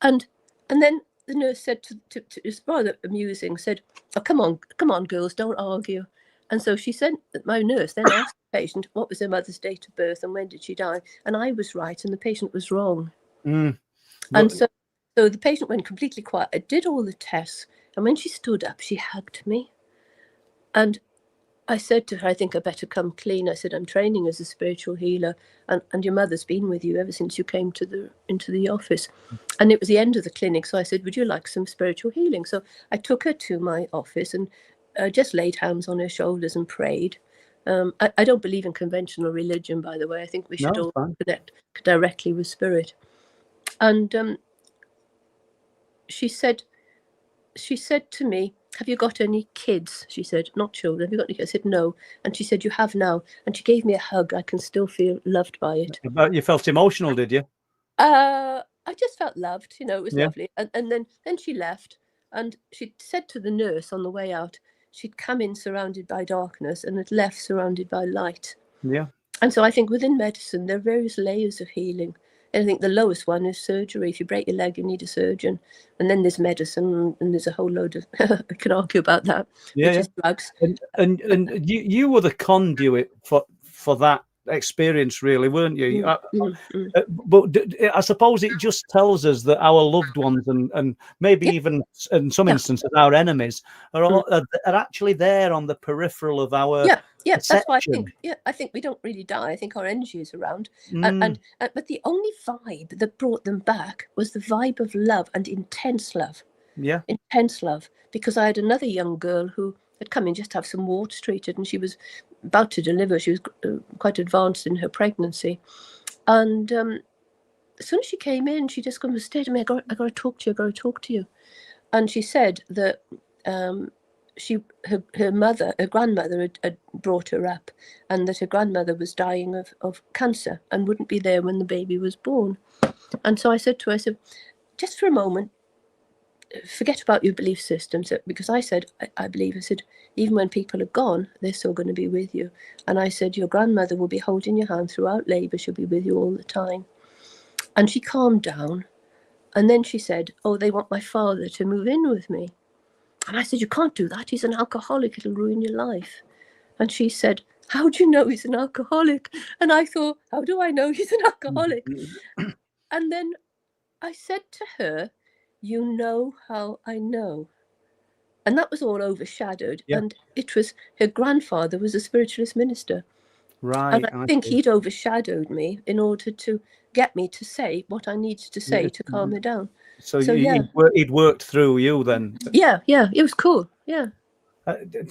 And then the nurse said to it's rather amusing, said, "Oh, come on, girls, don't argue." And so she said, my nurse then asked the patient what was her mother's date of birth and when did she die. And I was right and the patient was wrong. Mm. And But- so the patient went completely quiet. I did all the tests, and when she stood up, she hugged me. And I said to her, I think I better come clean. I said, I'm training as a spiritual healer, and your mother's been with you ever since you came into the office. And it was the end of the clinic, so I said, would you like some spiritual healing? So I took her to my office and just laid hands on her shoulders and prayed. I don't believe in conventional religion, by the way. I think we should all connect directly with spirit. And she said to me, have you got any kids? She said, not children. Have you got any kids? I said, no. And she said, you have now. And she gave me a hug. I can still feel loved by it. But you felt emotional, did you? I just felt loved. It was lovely. And then she left. And she said to the nurse on the way out, she'd come in surrounded by darkness and had left surrounded by light. Yeah. And so I think within medicine, there are various layers of healing. And I think the lowest one is surgery. If you break your leg, you need a surgeon. And then there's medicine, and there's a whole load of, I can argue about that, which is drugs. And you were the conduit for that experience, really, weren't you? But I suppose it just tells us that our loved ones and maybe even in some instances our enemies are actually there on the peripheral of our perception. That's why I think I think we don't really die. I think our energy is around, and but the only vibe that brought them back was the vibe of love and intense love. Intense love, because I had another young girl who had come in just to have some warts treated, and she was about to deliver. She was quite advanced in her pregnancy, and as soon as she came in, she just stayed to me. I got to talk to you. I got to talk to you. And she said that her grandmother had brought her up, and that her grandmother was dying of cancer and wouldn't be there when the baby was born. And so I said to her, I said, just for a moment, forget about your belief systems, because I said, I believe, I said, even when people are gone, they're still going to be with you. And I said, your grandmother will be holding your hand throughout labour. She'll be with you all the time. And she calmed down. And then she said, oh, they want my father to move in with me. And I said, you can't do that. He's an alcoholic. It'll ruin your life. And she said, how do you know he's an alcoholic? And I thought, how do I know he's an alcoholic? And then I said to her, you know how I know. And that was all overshadowed. And it was, her grandfather was a spiritualist minister. Right. And I think he'd overshadowed me in order to get me to say what I needed to say to calm her down. So he'd worked through you then? Yeah, it was cool. Yeah.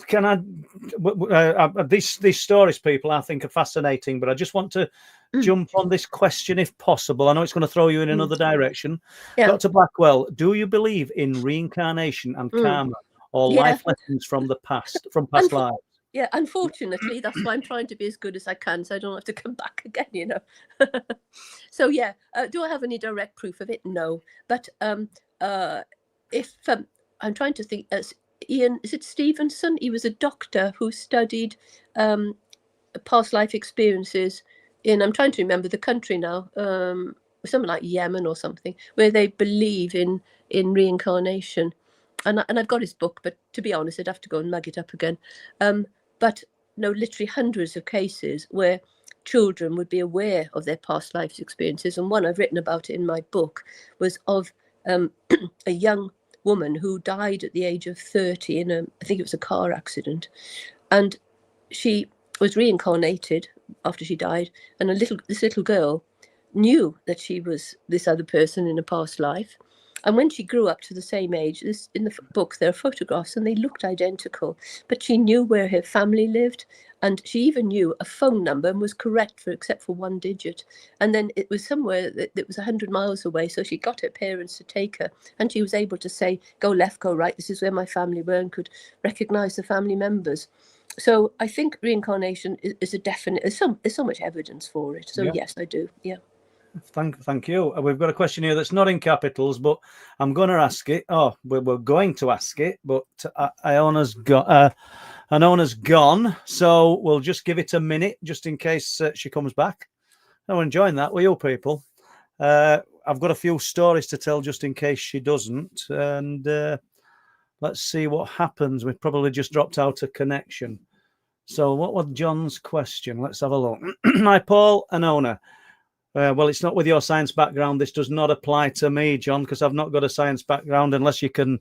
Can I? These stories, people, I think are fascinating, but I just want to jump on this question if possible. I know it's going to throw you in another direction. Dr. Blackwell, do you believe in reincarnation and karma, or life lessons from the past, from past lives? Yeah, unfortunately, that's why I'm trying to be as good as I can, so I don't have to come back again, So do I have any direct proof of it? No, but if I'm trying to think, Ian, is it Stevenson? He was a doctor who studied past life experiences in, I'm trying to remember the country now, something like Yemen or something, where they believe in reincarnation. And I've got his book, but to be honest, I'd have to go and mug it up again. But no, literally hundreds of cases where children would be aware of their past life experiences. And one I've written about in my book was of a young woman who died at the age of 30 in I think it was a car accident. And she was reincarnated after she died. And this little girl knew that she was this other person in a past life. And when she grew up to the same age, in the book, there are photographs and they looked identical, but she knew where her family lived. And she even knew a phone number and was correct except for one digit. And then it was somewhere that was 100 miles away. So she got her parents to take her and she was able to say, go left, go right. This is where my family were, and could recognize the family members. So I think reincarnation is a definite, there's so much evidence for it. So yes, I do. Yeah. Thank you. We've got a question here that's not in capitals, but I'm going to ask it. Oh, we're going to ask it, but Anona's gone, so we'll just give it a minute just in case she comes back. I'm enjoying that with you people. I've got a few stories to tell just in case she doesn't, and let's see what happens. We've probably just dropped out of connection. So what was John's question? Let's have a look. Hi, Paul and Anona. Well, it's not with your science background. This does not apply to me, John, because I've not got a science background unless you can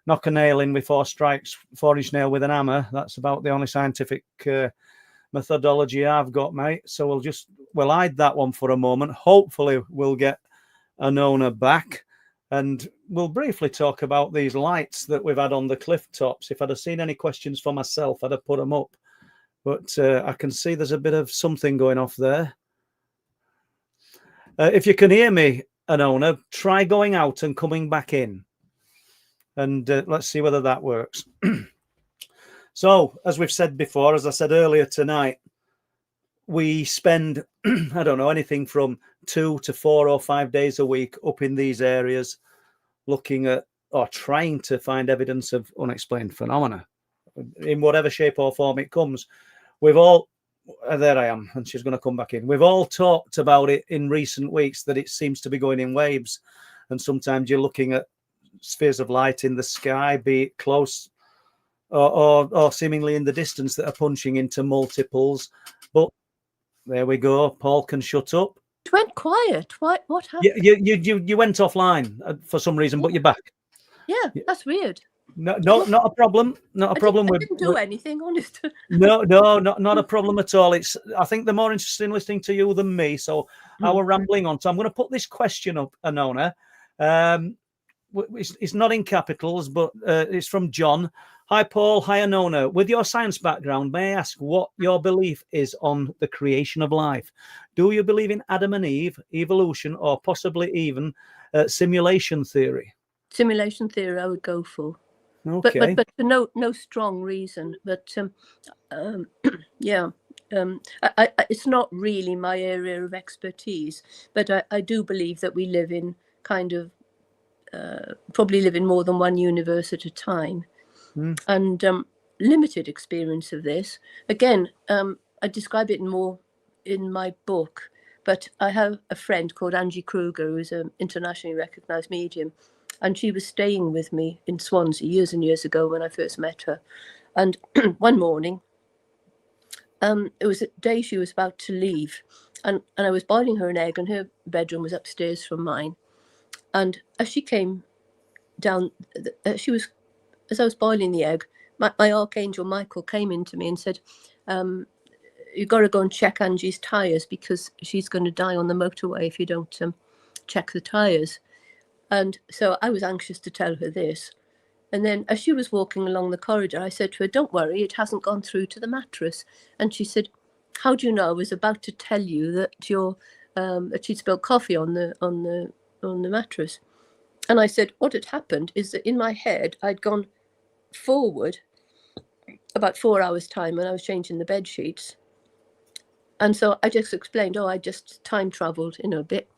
knock a nail in with 4 strikes, 4-inch nail with an hammer. That's about the only scientific methodology I've got, mate. So we'll hide that one for a moment. Hopefully we'll get Anona back, and we'll briefly talk about these lights that we've had on the cliff tops. If I'd have seen any questions for myself, I'd have put them up. But I can see there's a bit of something going off there. If you can hear me, Anona, try going out and coming back in. And let's see whether that works. So, as we've said before, as I said earlier tonight, we spend, I don't know, anything from 2 to 4 or 5 days a week up in these areas looking at or trying to find evidence of unexplained phenomena in whatever shape or form it comes. We've all, there I am, and she's going to come back in. We've all talked about it in recent weeks that it seems to be going in waves. And sometimes you're looking at spheres of light in the sky, be it close or seemingly in the distance, that are punching into multiples. But there we go. Paul can shut up. It went quiet. What happened? You went offline for some reason, but you're back. Yeah, that's weird. No, not a problem. Not a problem. I didn't do anything, honest. No, not a problem at all. I think they're more interested in listening to you than me. So I were rambling on. So I'm going to put this question up, Anona. It's not in capitals, but it's from John. Hi, Paul. Hi, Anona. With your science background, may I ask what your belief is on the creation of life? Do you believe in Adam and Eve, evolution, or possibly even simulation theory? Simulation theory, I would go for. Okay. But for no strong reason. But yeah, it's not really my area of expertise. But I do believe that we live in kind of probably live in more than one universe at a time, and limited experience of this. Again, I describe it more in my book. But I have a friend called Angie Kruger, who's an internationally recognised medium. And she was staying with me in Swansea years and years ago when I first met her. And one morning, it was a day she was about to leave. And I was boiling her an egg, and her bedroom was upstairs from mine. And as she came down, as I was boiling the egg, my archangel Michael came into me and said, you've got to go and check Angie's tyres, because she's going to die on the motorway if you don't check the tyres. And so I was anxious to tell her this. And then as she was walking along the corridor, I said to her, don't worry, it hasn't gone through to the mattress. And she said, how do you know? I was about to tell you that that she'd spilled coffee on the mattress. And I said, what had happened is that in my head, I'd gone forward about 4 hours' time when I was changing the bed sheets. And so I just explained, I just time traveled, a bit.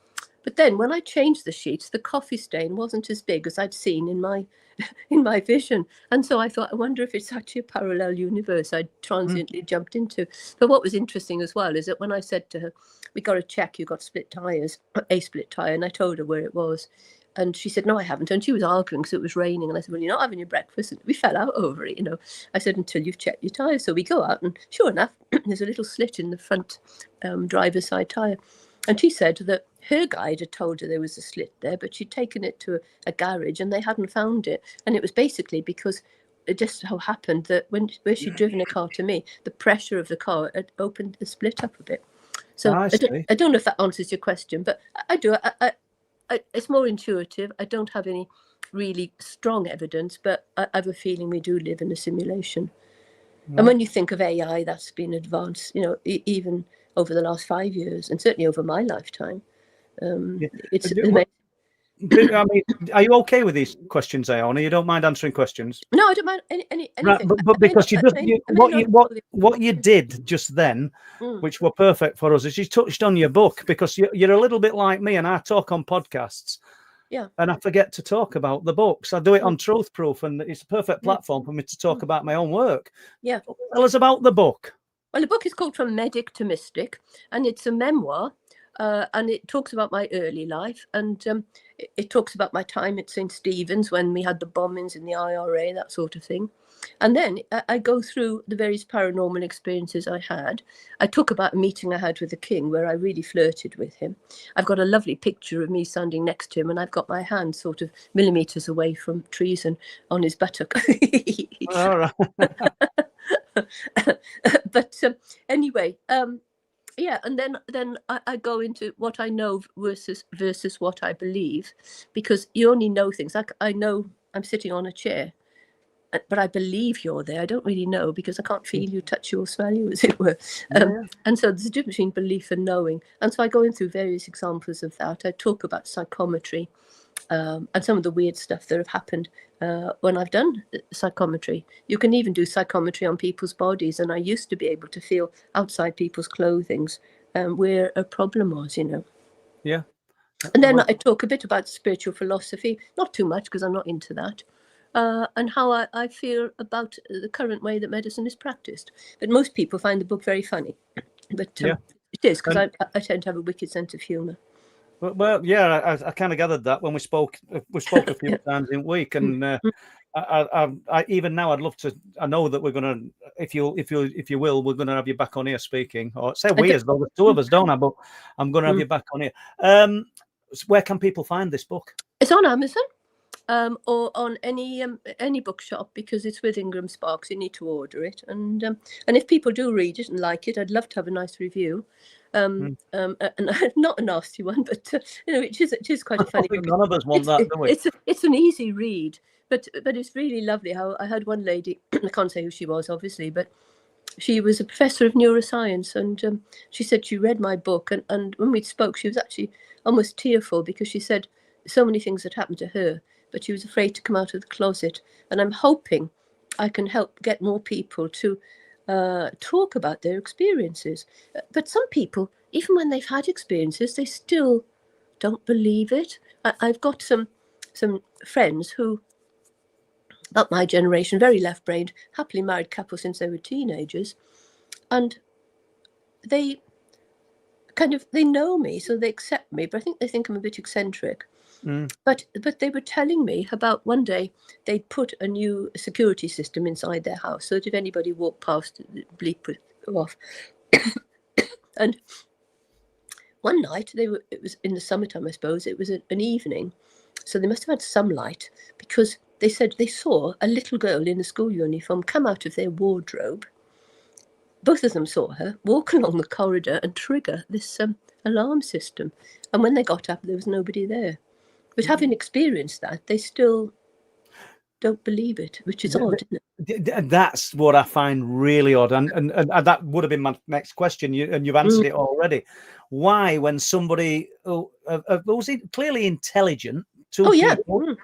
But then when I changed the sheets, the coffee stain wasn't as big as I'd seen in my vision. And so I thought, I wonder if it's actually a parallel universe I'd transiently jumped into. But what was interesting as well is that when I said to her, we got to check, you got split tyres, a split tyre, and I told her where it was. And she said, no, I haven't. And she was arguing because it was raining. And I said, well, you're not having your breakfast. And we fell out over it, I said, until you've checked your tyres. So we go out, and sure enough, there's a little slit in the front driver's side tyre. And she said that her guide had told her there was a slit there, but she'd taken it to a garage and they hadn't found it. And it was basically because it just so happened that where she'd driven a car to me, the pressure of the car had opened the split up a bit. So I don't know if that answers your question, but I do. It's more intuitive. I don't have any really strong evidence, but I have a feeling we do live in a simulation. Right. And when you think of AI, that's been advanced, even over the last 5 years, and certainly over my lifetime. It's amazing. I mean, are you okay with these questions, Iona? You don't mind answering questions? No, I don't mind anything. Right, but because what you did just then, which were perfect for us, is you touched on your book, because you're a little bit like me, and I talk on podcasts. Yeah. And I forget to talk about the books. I do it on Truth Proof, and it's a perfect platform for me to talk about my own work. Yeah. Tell us about the book. Well, the book is called From Medic to Mystic, and it's a memoir and it talks about my early life, and it talks about my time at St. Stephen's when we had the bombings in the IRA, that sort of thing. And then I go through the various paranormal experiences I had. I talk about a meeting I had with the king where I really flirted with him. I've got a lovely picture of me standing next to him, and I've got my hand sort of millimeters away from treason on his buttock. All right. But anyway, yeah, and then I go into what I know versus what I believe, because you only know things. I know I'm sitting on a chair, but I believe you're there. I don't really know because I can't feel you, touch you, or smell you, as it were. And so there's a difference between belief and knowing. And so I go in through various examples of that. I talk about psychometry and some of the weird stuff that have happened when I've done psychometry. You can even do psychometry on people's bodies. And I used to be able to feel outside people's clothing where a problem was, you know. Yeah. And then I talk a bit about spiritual philosophy, not too much because I'm not into that. And how I feel about the current way that medicine is practiced. But most people find the book very funny. But it is, because I tend to have a wicked sense of humour. Well, yeah, I kind of gathered that when we spoke a few times in a week, and I even now I'd love to. I know that we're gonna, if you will, we're gonna have you back on here speaking. Or say we as though there's two of us, don't I? But I'm gonna have you back on here. Where can people find this book? It's on Amazon. Or on any bookshop, because it's with Ingram Sparks. You need to order it, and if people do read it and like it, I'd love to have a nice review, and not a nasty one, but you know, it is quite a funny book. None of us want that, do we? It's an easy read, but it's really lovely. How I had one lady, I can't say who she was, obviously, but she was a professor of neuroscience, and she said she read my book, and when we spoke, she was actually almost tearful because she said so many things had happened to her, but she was afraid to come out of the closet. And I'm hoping I can help get more people to talk about their experiences. But some people, even when they've had experiences, they still don't believe it. I've got some friends who, about my generation, very left-brained, happily married couple since they were teenagers, and they know me, so they accept me, but I think they think I'm a bit eccentric. But they were telling me about one day they'd put a new security system inside their house so that if anybody walked past, the bleep would go off. And one night, it was in the summertime, I suppose, it was an evening, so they must have had some light, because they said they saw a little girl in a school uniform come out of their wardrobe. Both of them saw her walk along the corridor and trigger this alarm system. And when they got up, there was nobody there. But having experienced that, they still don't believe it, which is odd, isn't it? That's what I find really odd. And that would have been my next question, and you've answered it already. Why, when somebody who's clearly intelligent, people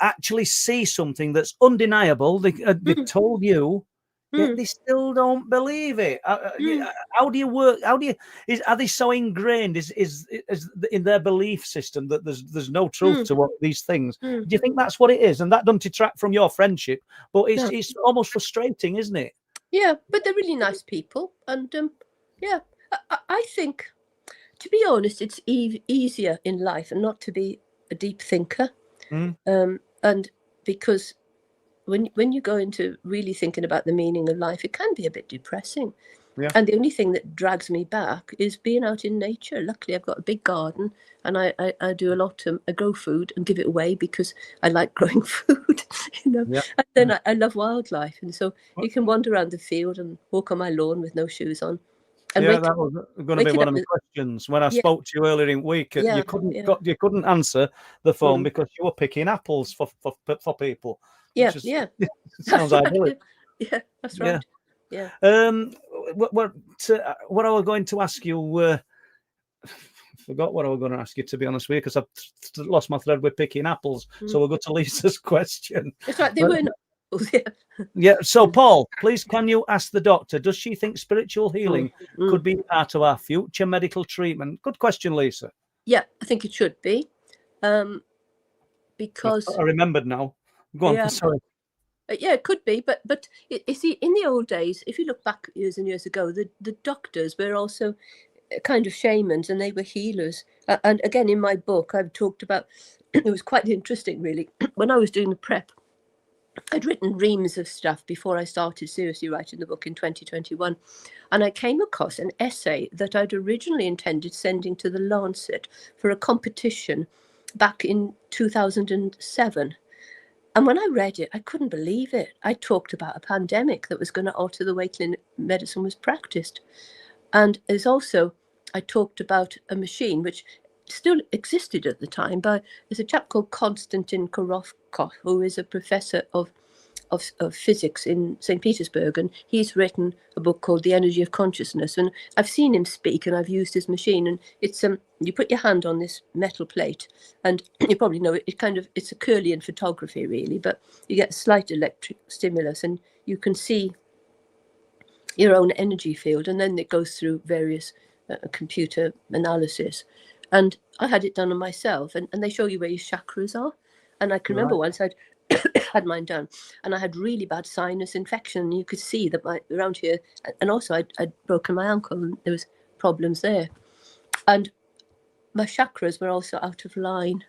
actually see something that's undeniable, they told you, yet they still don't believe it. How do you work? Are they so ingrained? Is in their belief system that there's no truth to what these things? Do you think that's what it is? And that doesn't detract from your friendship, but it's almost frustrating, isn't it? Yeah, but they're really nice people, and I think, to be honest, it's easier in life and not to be a deep thinker, and because when you go into really thinking about the meaning of life, it can be a bit depressing. Yeah. And the only thing that drags me back is being out in nature. Luckily, I've got a big garden, and I do a lot. I grow food and give it away because I like growing food, you know. Yeah. And then I love wildlife, and so you can wander around the field and walk on my lawn with no shoes on. And that was going to be one of my questions when I spoke to you earlier in the week. You couldn't answer the phone because you were picking apples for people. Yeah, sounds idyllic. Yeah, that's right. Yeah. What I was going to ask you, forgot what I was going to ask you, to be honest with you, because I've lost my thread with picking apples. So we'll go to Lisa's question. That's right. They weren't apples. Yeah. So, Paul, please, can you ask the doctor, does she think spiritual healing could be part of our future medical treatment? Good question, Lisa. Yeah, I think it should be, because I remembered now. Go on. Sorry. Yeah, it could be, but you see, in the old days, if you look back years and years ago, the doctors were also kind of shamans, and they were healers. And again, in my book, I've talked about, it was quite interesting, really. When I was doing the prep, I'd written reams of stuff before I started seriously writing the book in 2021. And I came across an essay that I'd originally intended sending to the Lancet for a competition back in 2007. And when I read it, I couldn't believe it. I talked about a pandemic that was going to alter the way clinical medicine was practiced. And there's also, I talked about a machine which still existed at the time, but there's a chap called Konstantin Korovkov, who is a professor of physics in St. Petersburg, and he's written a book called The Energy of Consciousness. And I've seen him speak, and I've used his machine. And it's you put your hand on this metal plate, and you probably know it's a Curlian photography, really, but you get a slight electric stimulus, and you can see your own energy field, and then it goes through various computer analysis. And I had it done on myself, and they show you where your chakras are. And I can remember once I'd had mine done, and I had really bad sinus infection, and you could see that around here, and also I'd broken my ankle, and there was problems there, and my chakras were also out of line.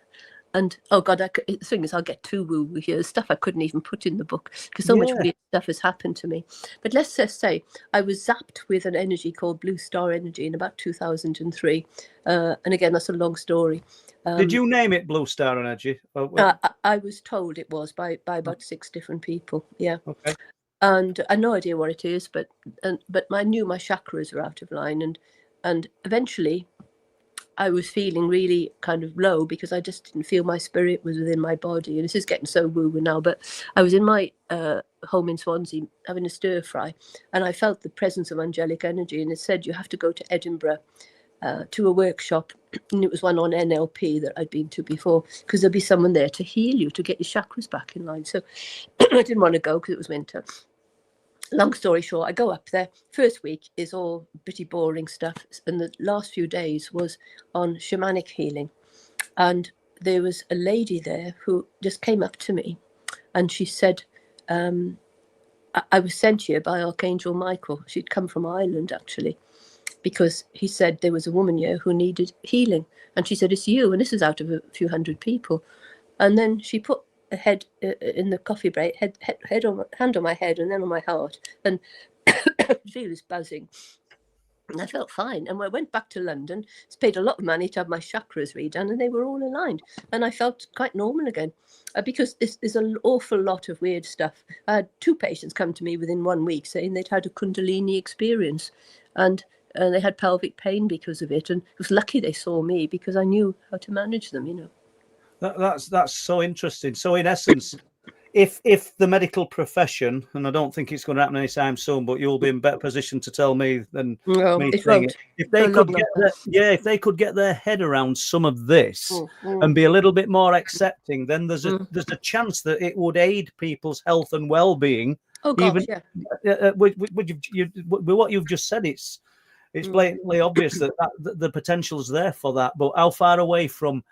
And oh God, the thing is, I'll get too woo-woo here. Stuff I couldn't even put in the book because so much weird stuff has happened to me. But let's just say I was zapped with an energy called blue star energy in about 2003. And again, that's a long story. Did you name it blue star energy? I was told it was by about 6 different people. Yeah. Okay. And I had no idea what it is, but I knew my chakras were out of line, and eventually I was feeling really kind of low because I just didn't feel my spirit was within my body. And this is getting so woo-woo now, but I was in my home in Swansea having a stir fry, and I felt the presence of angelic energy, and it said you have to go to Edinburgh to a workshop, and it was one on NLP that I'd been to before, because there'd be someone there to heal you, to get your chakras back in line. So I didn't want to go because it was winter. Long story short, I go up there. First week is all pretty boring stuff, and the last few days was on shamanic healing. And there was a lady there who just came up to me, and she said, I was sent here by Archangel Michael. She'd come from Ireland, actually, because he said there was a woman here who needed healing. And she said, it's you. And this is out of a few hundred people. And then she put a head in the coffee break, hand on my head and then on my heart, and I could feel this buzzing. And I felt fine. And when I went back to London, paid a lot of money to have my chakras redone, and they were all aligned. And I felt quite normal again, because there's an awful lot of weird stuff. I had 2 patients come to me within 1 week saying they'd had a Kundalini experience, and they had pelvic pain because of it. And it was lucky they saw me because I knew how to manage them, you know. That's so interesting. So in essence, if the medical profession, and I don't think it's going to happen anytime soon, but you'll be in better position to tell me than me saying it. If they could get their head around some of this and be a little bit more accepting, then there's a chance that it would aid people's health and well-being. Oh gosh, with what you've just said, it's blatantly obvious that the potential is there for that. But how far away from?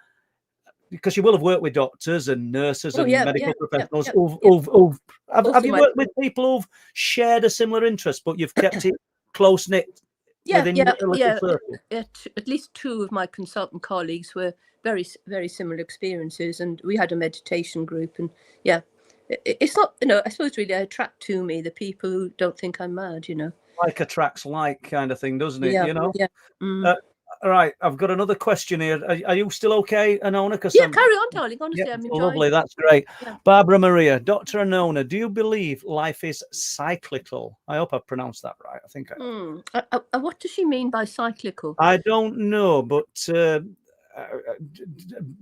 Because you will have worked with doctors and nurses and medical professionals. Have you worked with people who've shared a similar interest, but you've kept it close knit within a little circle? At least 2 of my consultant colleagues were very, very similar experiences, and we had a meditation group. And it's not, I suppose really I attract to me the people who don't think I'm mad, Like attracts like kind of thing, doesn't it? All right, I've got another question here. Are you still okay, Anona? Carry on, darling. Honestly, I'm enjoying lovely. That's great. Yeah. Barbara Maria, Dr. Anona, do you believe life is cyclical? I hope I've pronounced that right. I think what does she mean by cyclical? I don't know, but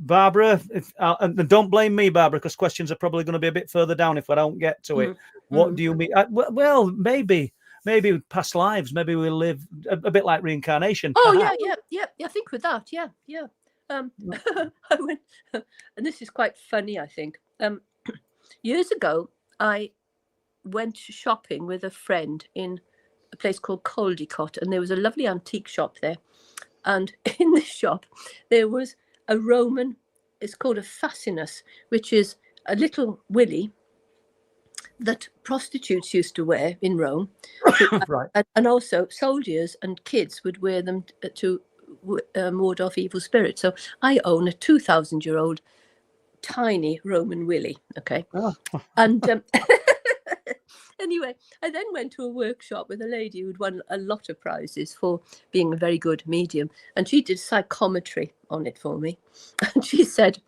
Barbara, don't blame me, Barbara, because questions are probably going to be a bit further down if I don't get to it. What do you mean? Well, maybe past lives, maybe we'll live a bit like reincarnation. Oh, yeah. I think with that, yeah. I went, and this is quite funny, I think. Years ago, I went shopping with a friend in a place called Caldecott, and there was a lovely antique shop there. And in this shop, there was a Roman, it's called a fascinus, which is a little willy that prostitutes used to wear in Rome, Right. and also soldiers and kids would wear them to ward off evil spirits. So I own a 2,000-year-old tiny Roman Willie. Okay, Oh. and anyway, I then went to a workshop with a lady who'd won a lot of prizes for being a very good medium, and she did psychometry on it for me. And she said,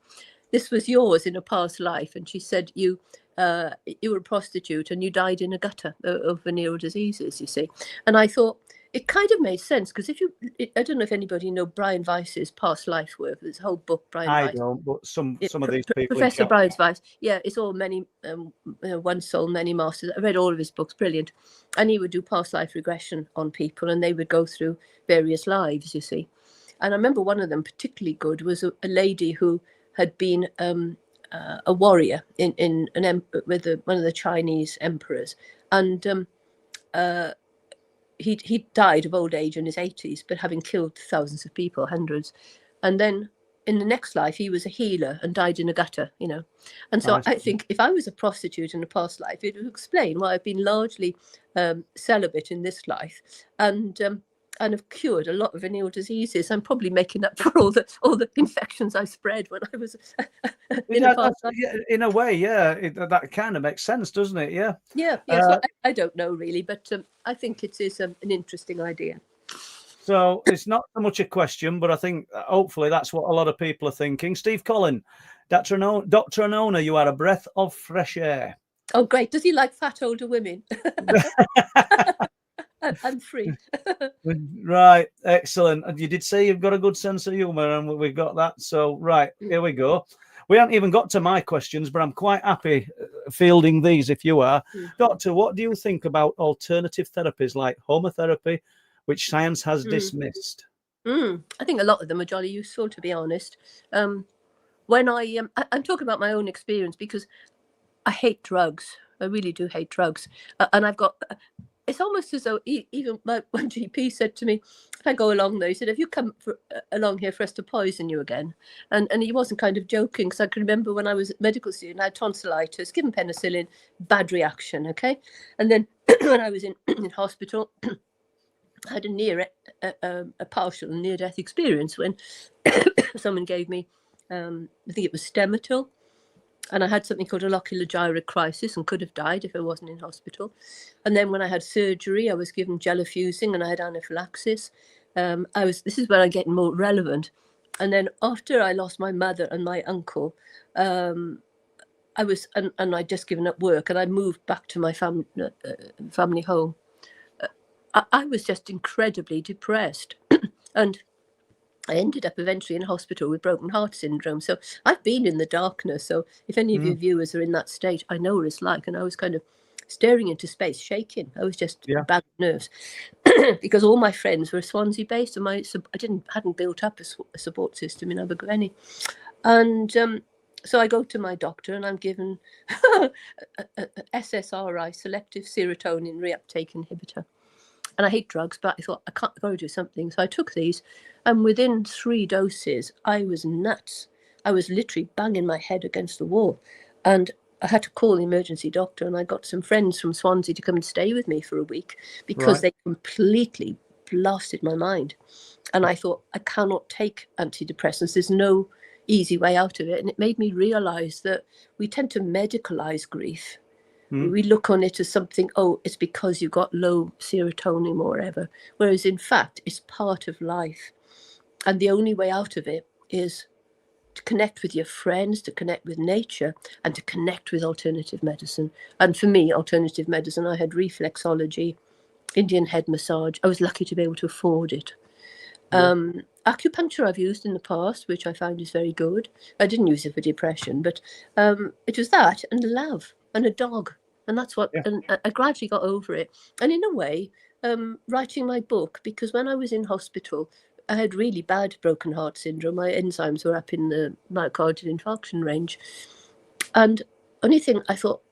"This was yours in a past life," and she said, "You were a prostitute and you died in a gutter of venereal diseases, you see." And I thought it kind of made sense, because I don't know if anybody know Brian Weiss's past life work. There's a whole book, Brian I Weiss. don't, but some of these people. Professor Brian Weiss, yeah, it's all many, one soul, many masters. I read all of his books, brilliant. And he would do past life regression on people, and they would go through various lives, you see. And I remember one of them particularly good was a lady who had been a warrior in with one of the Chinese emperors, and he died of old age in his 80s, but having killed thousands of people, hundreds. And then in the next life, he was a healer and died in a gutter, you know. And so I think if I was a prostitute in a past life, it would explain why I've been largely celibate in this life, and have cured a lot of venereal diseases. I'm probably making up for all the infections I spread when I was in a past life. Yeah, in a way, yeah, that kind of makes sense, doesn't it? Yeah. Yeah. So I don't know really, but I think it is an interesting idea. So it's not so much a question, but I think hopefully that's what a lot of people are thinking. Steve Collin, Dr. Anona, you are a breath of fresh air. Oh, great. Does he like fat older women? I'm free. Right, excellent. And you did say you've got a good sense of humour, and we've got that. So, right, here we go. We haven't even got to my questions, but I'm quite happy fielding these if you are. Doctor, what do you think about alternative therapies like homotherapy, which science has dismissed? I think a lot of them are jolly useful, to be honest. When I'm talking about my own experience, because I hate drugs. I really do hate drugs. And I've got... It's almost as though even my one GP said to me, if I go along there, he said, "Have you come along here for us to poison you again?" And he wasn't kind of joking, because I can remember when I was a medical student, I had tonsillitis, given penicillin, bad reaction, okay? And then when I was in hospital, I had a partial near-death experience when someone gave me, I think it was Stemetil, and I had something called a locular gyra crisis and could have died if I wasn't in hospital. And then when I had surgery, I was given gelifusing and I had anaphylaxis. This is where I'm getting more relevant. And then after I lost my mother and my uncle, and I'd just given up work and I moved back to my family home. I was just incredibly depressed. And I ended up eventually in hospital with broken heart syndrome. So I've been in the darkness. So if any of your viewers are in that state, I know what it's like. And I was kind of staring into space, shaking. I was just bad nerves because all my friends were Swansea based, and I hadn't built up a support system in Abergavenny. And so I go to my doctor and I'm given SSRI, selective serotonin reuptake inhibitor. And I hate drugs, but I thought, I've got to do something. So I took these, and within 3 doses, I was nuts. I was literally banging my head against the wall. And I had to call the emergency doctor, and I got some friends from Swansea to come and stay with me for a week, because they completely blasted my mind. And I thought, I cannot take antidepressants. There's no easy way out of it. And it made me realize that we tend to medicalize grief. We look on it as something, oh, it's because you got low serotonin or whatever. Whereas in fact, it's part of life. And the only way out of it is to connect with your friends, to connect with nature, and to connect with alternative medicine. And for me, alternative medicine, I had reflexology, Indian head massage. I was lucky to be able to afford it. Acupuncture I've used in the past, which I found is very good. I didn't use it for depression, but it was that, and love, and a dog. And that's what, and I gradually got over it. And in a way, writing my book, because when I was in hospital, I had really bad broken heart syndrome. My enzymes were up in the myocardial infarction range. And only thing I thought,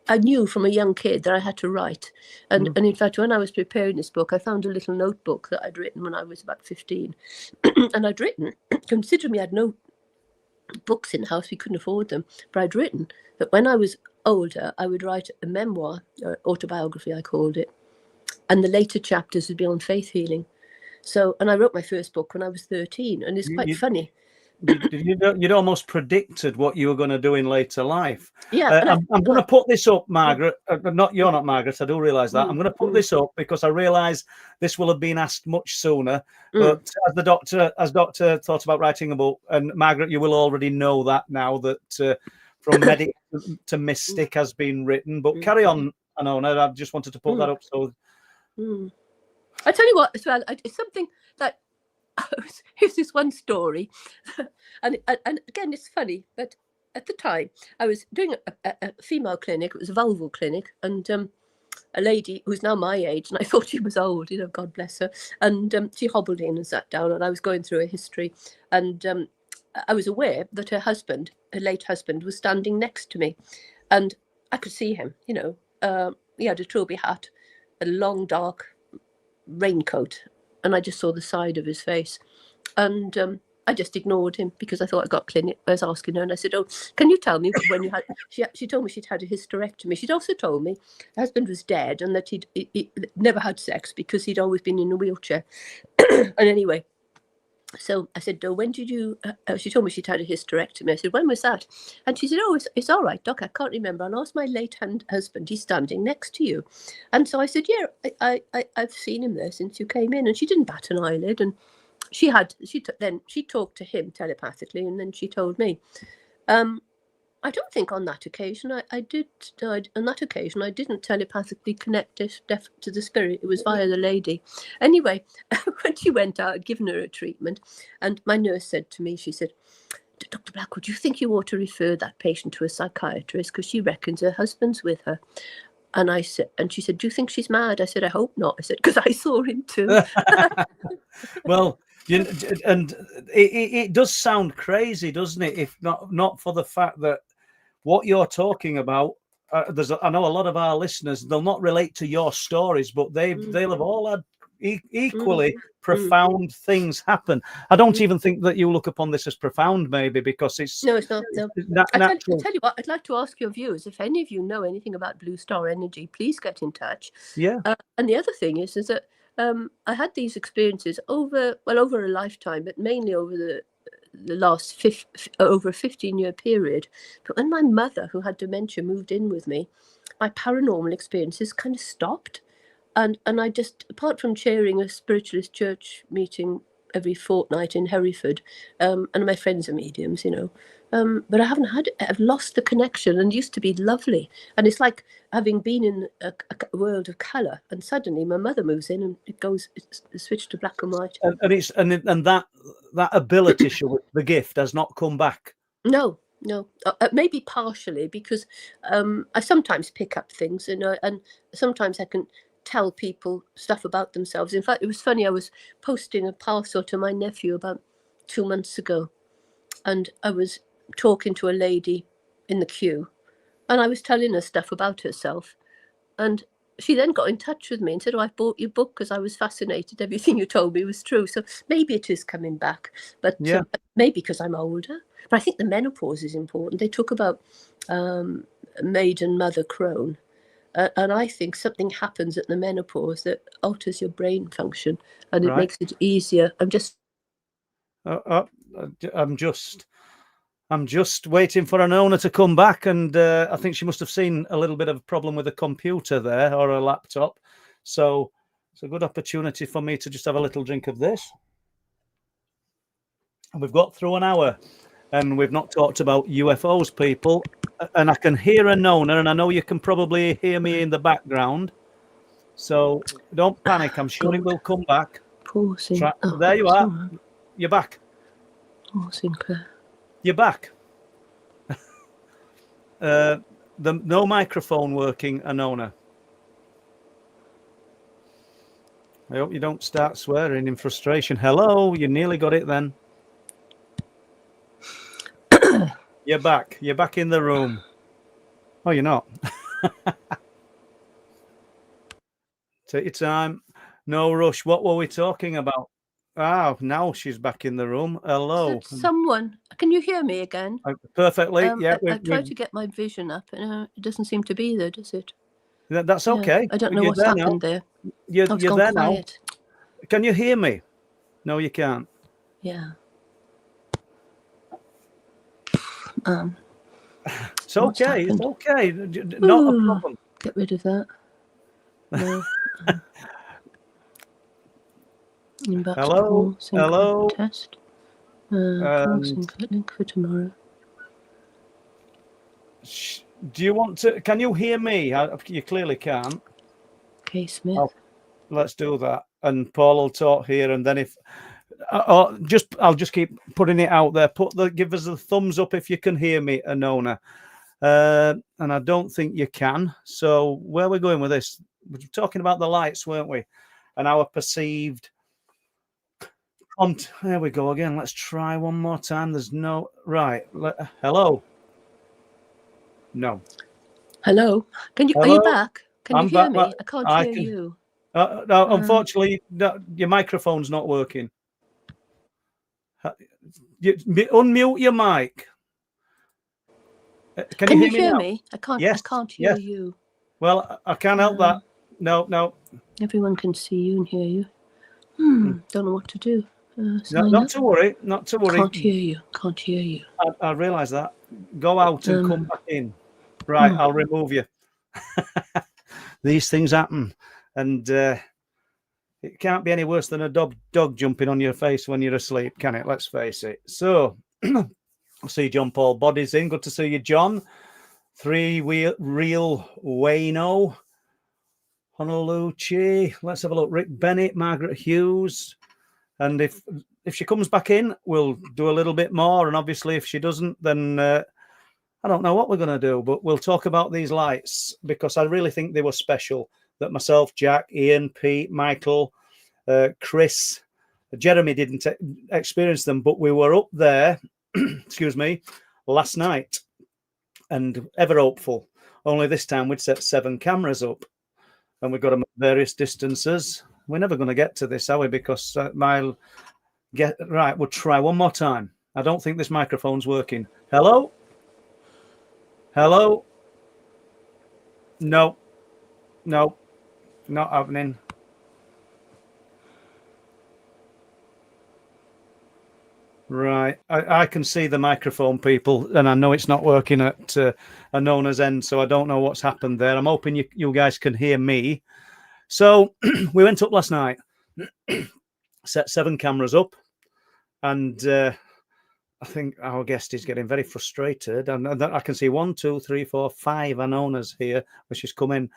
I knew from a young kid that I had to write. And in fact, when I was preparing this book, I found a little notebook that I'd written when I was about 15. And I'd written, considering we had no books in the house, we couldn't afford them, but I'd written that when I was older, I would write a memoir, or autobiography, I called it. And the later chapters would be on faith healing. So, and I wrote my first book when I was 13, and it's quite funny. You'd almost predicted what you were going to do in later life. Yeah. I'm going to put this up, Margaret. You're not Margaret. I do realise that. I'm going to put this up because I realise this will have been asked much sooner. But as Doctor thought about writing a book, and Margaret, you will already know that now that from medic to mystic has been written. But carry on, Anona. I just wanted to put that up. So I tell you what, as well, it's something that. Here's this one story, and again, it's funny, but at the time I was doing a female clinic. It was a vulval clinic, and a lady who's now my age, and I thought she was old, God bless her, and she hobbled in and sat down, and I was going through her history, and I was aware that her husband, her late husband, was standing next to me, and I could see him. He had a trilby hat, a long dark raincoat, and I just saw the side of his face, and I just ignored him because I thought I got clinic. I was asking her, and I said, "Oh, can you tell me when you had?" She told me she'd had a hysterectomy. She'd also told me her husband was dead and that he'd never had sex because he'd always been in a wheelchair. And anyway, so I said, "Oh, when did you?" She told me she'd had a hysterectomy. I said, "When was that?" And she said, "Oh, it's all right, Doc. I can't remember. And I asked my late husband. He's standing next to you." And so I said, "Yeah, I've seen him there since you came in." And she didn't bat an eyelid. And she talked to him telepathically, and then she told me. I don't think on that occasion I did. On that occasion, I didn't telepathically connect to the spirit. It was via the lady. Anyway, when she went out, I'd given her a treatment, and my nurse said to me, she said, "Dr. Blackwell, do you think you ought to refer that patient to a psychiatrist because she reckons her husband's with her?" And I said, and she said, "Do you think she's mad?" I said, "I hope not." I said, because I saw him too. Well, and it does sound crazy, doesn't it? If not for the fact that what you're talking about, I know a lot of our listeners, they'll not relate to your stories, but they'll have all had equally profound things happen. I don't even think that you look upon this as profound, maybe, because it's no, it's not. No. natural. I tell you what, I'd like to ask your viewers, if any of you know anything about blue star energy, please get in touch. Yeah. And the other thing is that I had these experiences over a lifetime, but mainly over the last over a 15-year period. But when my mother, who had dementia, moved in with me, my paranormal experiences kind of stopped. And I just, apart from chairing a spiritualist church meeting every fortnight in Hereford, and my friends are mediums, but I've lost the connection, and used to be lovely. And it's like having been in a world of colour, and suddenly my mother moves in and it's switched to black and white. And that ability, the gift, has not come back. No. Maybe partially, because I sometimes pick up things, and sometimes I can tell people stuff about themselves. In fact, it was funny, I was posting a parcel to my nephew about 2 months ago, and I was talking to a lady in the queue, and I was telling her stuff about herself, and she then got in touch with me and said, "Oh, I bought your book because I was fascinated. Everything you told me was true." So maybe it is coming back, but maybe because I'm older. But I think the menopause is important. They talk about maiden mother crone. And I think something happens at the menopause that alters your brain function, and it makes it easier. I'm just waiting for Anona to come back, and I think she must have seen a little bit of a problem with a computer there, or a laptop. So it's a good opportunity for me to just have a little drink of this. And we've got through an hour, and we've not talked about UFOs, people. And I can hear Anona, and I know you can probably hear me in the background. So don't panic. I'm sure it will come back. There you are. Right. You're back. Oh, Sinclair. You're back. No microphone working, Anona. I hope you don't start swearing in frustration. Hello, you nearly got it then. You're back. You're back in the room. Oh, you're not. Take your time. No rush. What were we talking about? Now she's back in the room. Hello. Someone, can you hear me again? Perfectly. Yeah, I tried to get my vision up, and it doesn't seem to be there, does it? that's Yeah, okay. I don't know You're what's there happened now. there. You're It's there gone now. quiet. Can you hear me? No, you can't. Yeah. It's okay. It's happened? okay. Not a problem. Get rid of that. No. Hello. Hello. Test. Link for tomorrow. Do you want to? Can you hear me? You clearly can't. Okay, Smith. Let's do that. And Paul will talk here, and then if I'll just keep putting it out there. Give us a thumbs up if you can hear me, Anona. And I don't think you can. So where we're going with this? We're talking about the lights, weren't we? And our perceived prompt. There we go again. Let's try one more time. There's no right. Hello. No. Hello. Are you back? Can you hear me? I can't hear you. No, unfortunately, your microphone's not working. Unmute your mic. Can you hear me? I can't. Yes, I can't hear you. Well, I can't help that. No. Everyone can see you and hear you. Don't know what to do. Not to worry. Can't hear you. I realise that. Go out and come back in. Right, I'll remove you. These things happen, and it can't be any worse than a dog jumping on your face when you're asleep, can it? Let's face it. So, I see John Paul Bodies in. Good to see you, John. Real Wayno. Honolucci. Let's have a look. Rick Bennett, Margaret Hughes. And if she comes back in, we'll do a little bit more. And obviously, if she doesn't, then I don't know what we're going to do. But we'll talk about these lights because I really think they were special. That myself, Jack, Ian, Pete, Michael, Chris, Jeremy didn't experience them, but we were up there, excuse me, last night and ever hopeful. Only this time we'd set 7 cameras up and we've got them at various distances. We're never going to get to this, are we? Because we'll try one more time. I don't think this microphone's working. Hello? Hello? No, not happening. Right, I can see the microphone, people, and I know it's not working at Anona's end, so I don't know what's happened there. I'm hoping you guys can hear me. So we went up last night, set 7 cameras up, and I think our guest is getting very frustrated. And I can see 1, 2, 3, 4, 5 Anonas here, which is coming,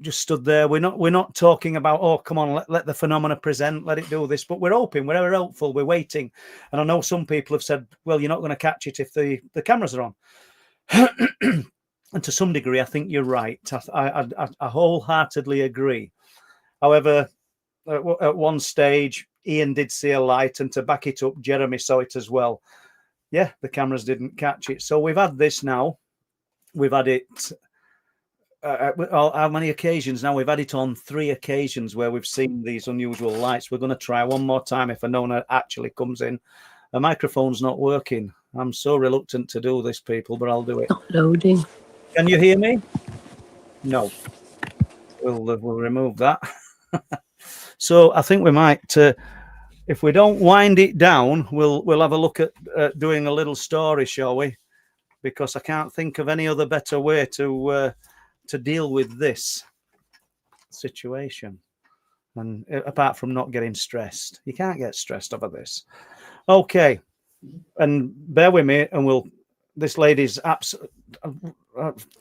just stood there. We're not talking about, oh, come on, let the phenomena present, let it do this. But we're hoping, we're ever hopeful, we're waiting. And I know some people have said, well, you're not going to catch it if the cameras are on. And to some degree, I think you're right. I wholeheartedly agree. However, at one stage, Ian did see a light, and to back it up, Jeremy saw it as well. Yeah, the cameras didn't catch it. So we've had this now. We've had it. How many occasions now? We've had it on 3 occasions where we've seen these unusual lights. We're going to try one more time if Anona actually comes in. The microphone's not working. I'm so reluctant to do this, people, but I'll do it. Not loading. Can you hear me? No. We'll remove that. So I think we might, if we don't wind it down, we'll have a look at doing a little story, shall we? Because I can't think of any other better way to deal with this situation, and apart from not getting stressed. You can't get stressed over this. Okay, and bear with me, and this lady's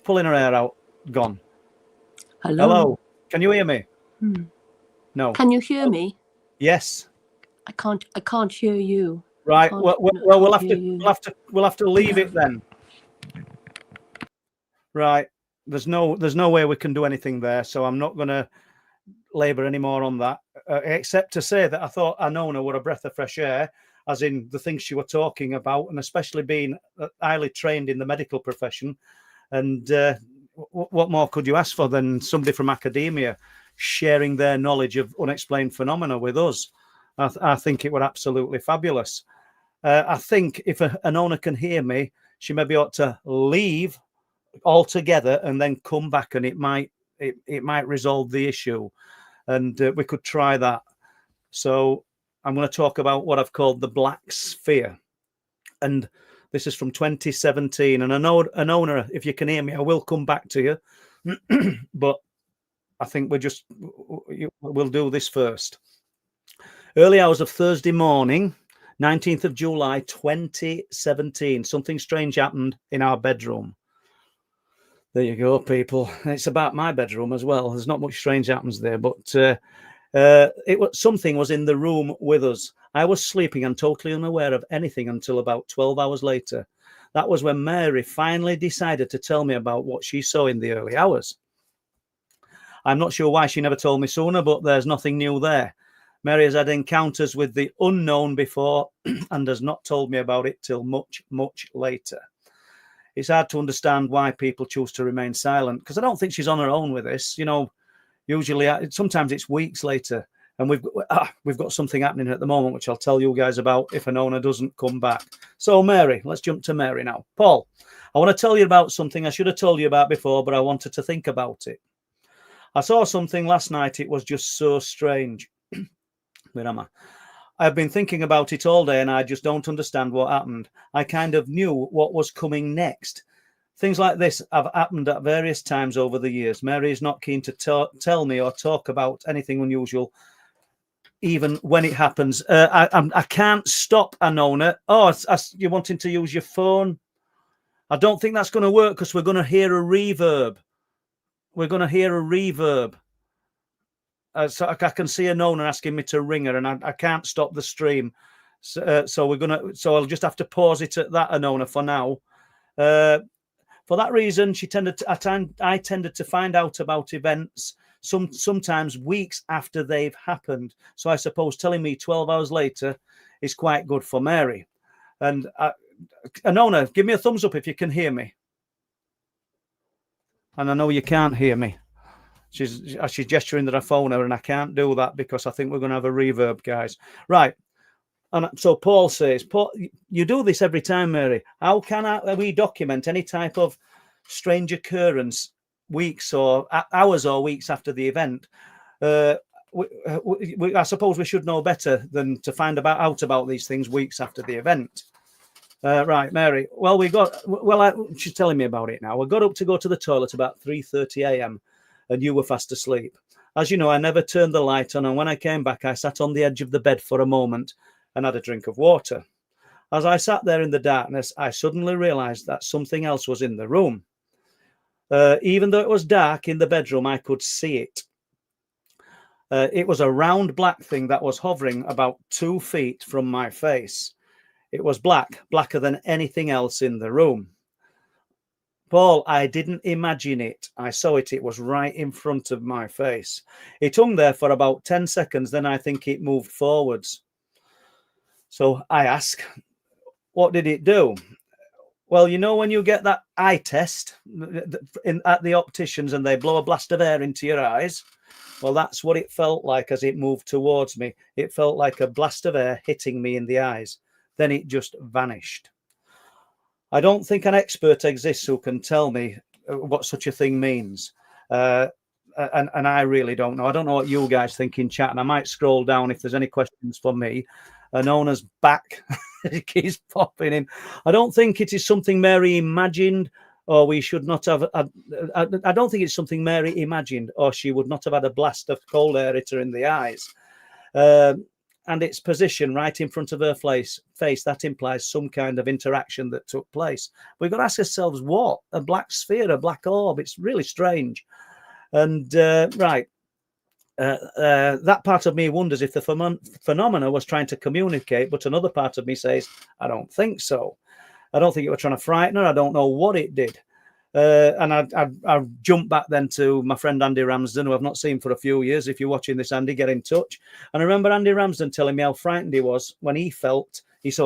pulling her hair out. Gone. Hello. Can you hear me? No. Can you hear me? Yes. I can't hear you. Right. Well, we'll have to leave it then. Right. There's no way we can do anything there, so I'm not going to labour any more on that, except to say that I thought Anona were a breath of fresh air, as in the things she were talking about, and especially being highly trained in the medical profession. And what more could you ask for than somebody from academia sharing their knowledge of unexplained phenomena with us? I think it were absolutely fabulous. I think if an owner can hear me, she maybe ought to leave altogether and then come back, and it might resolve the issue, and we could try that. So I'm going to talk about what I've called the black sphere, and this is from 2017. And an owner, if you can hear me, I will come back to you, but I think we'll do this first. Early hours of Thursday morning, 19th of July, 2017. Something strange happened in our bedroom. There you go, people. It's about my bedroom as well. There's not much strange happens there, but something was in the room with us. I was sleeping and totally unaware of anything until about 12 hours later. That was when Mary finally decided to tell me about what she saw in the early hours. I'm not sure why she never told me sooner, but there's nothing new there. Mary has had encounters with the unknown before and has not told me about it till much, much later. It's hard to understand why people choose to remain silent, because I don't think she's on her own with this. You know, usually, sometimes it's weeks later, and we've got something happening at the moment, which I'll tell you guys about if an owner doesn't come back. So Mary, let's jump to Mary now. Paul, I want to tell you about something I should have told you about before, but I wanted to think about it. I saw something last night. It was just so strange. Where am I? I've been thinking about it all day and I just don't understand what happened. I kind of knew what was coming next. Things like this have happened at various times over the years. Mary is not keen to tell me or talk about anything unusual, even when it happens. I can't stop, Anona. Oh, you're wanting to use your phone? I don't think that's going to work because we're going to hear a reverb. We're going to hear a reverb. So I can see Anona asking me to ring her, and I can't stop the stream. So I'll just have to pause it at that, Anona, for now. For that reason, I tended to find out about events sometimes weeks after they've happened. So I suppose telling me 12 hours later is quite good for Mary. And Anona, give me a thumbs up if you can hear me. And I know you can't hear me. She's gesturing that I phone her, and I can't do that because I think we're going to have a reverb, guys. Right. And so Paul says, Paul, you do this every time, Mary. How can we document any type of strange occurrence weeks or hours or weeks after the event? I suppose we should know better than to find out about these things weeks after the event. Right, Mary. Well, she's telling me about it now. I got up to go to the toilet about 3:30 a.m. and you were fast asleep. As you know, I never turned the light on, and when I came back, I sat on the edge of the bed for a moment and had a drink of water. As I sat there in the darkness, I suddenly realized that something else was in the room. Even though it was dark in the bedroom, I could see it. It was a round black thing that was hovering about 2 feet from my face. It was blacker than anything else in the room. Paul, I didn't imagine it. I saw it. It was right in front of my face. It hung there for about 10 seconds. Then I think it moved forwards. So I ask, what did it do? Well, you know, when you get that eye test at the opticians and they blow a blast of air into your eyes, well, that's what it felt like as it moved towards me. It felt like a blast of air hitting me in the eyes. Then it just vanished. I don't think an expert exists who can tell me what such a thing means. And I really don't know. I don't know what you guys think in chat, and I might scroll down if there's any questions for me. Anona's back. It keeps popping in. I don't think it is something Mary imagined, or we should not have. I don't think it's something Mary imagined, or she would not have had a blast of cold air hit her in the eyes. And its position right in front of her face, that implies some kind of interaction that took place. We've got to ask ourselves, what? A black sphere, a black orb? It's really strange. And that part of me wonders if the phenomena was trying to communicate, but another part of me says, I don't think so. I don't think it was trying to frighten her. I don't know what it did. And I jumped back then to my friend Andy Ramsden, who I've not seen for a few years. If you're watching this, Andy, get in touch. And I remember Andy Ramsden telling me how frightened he was when he saw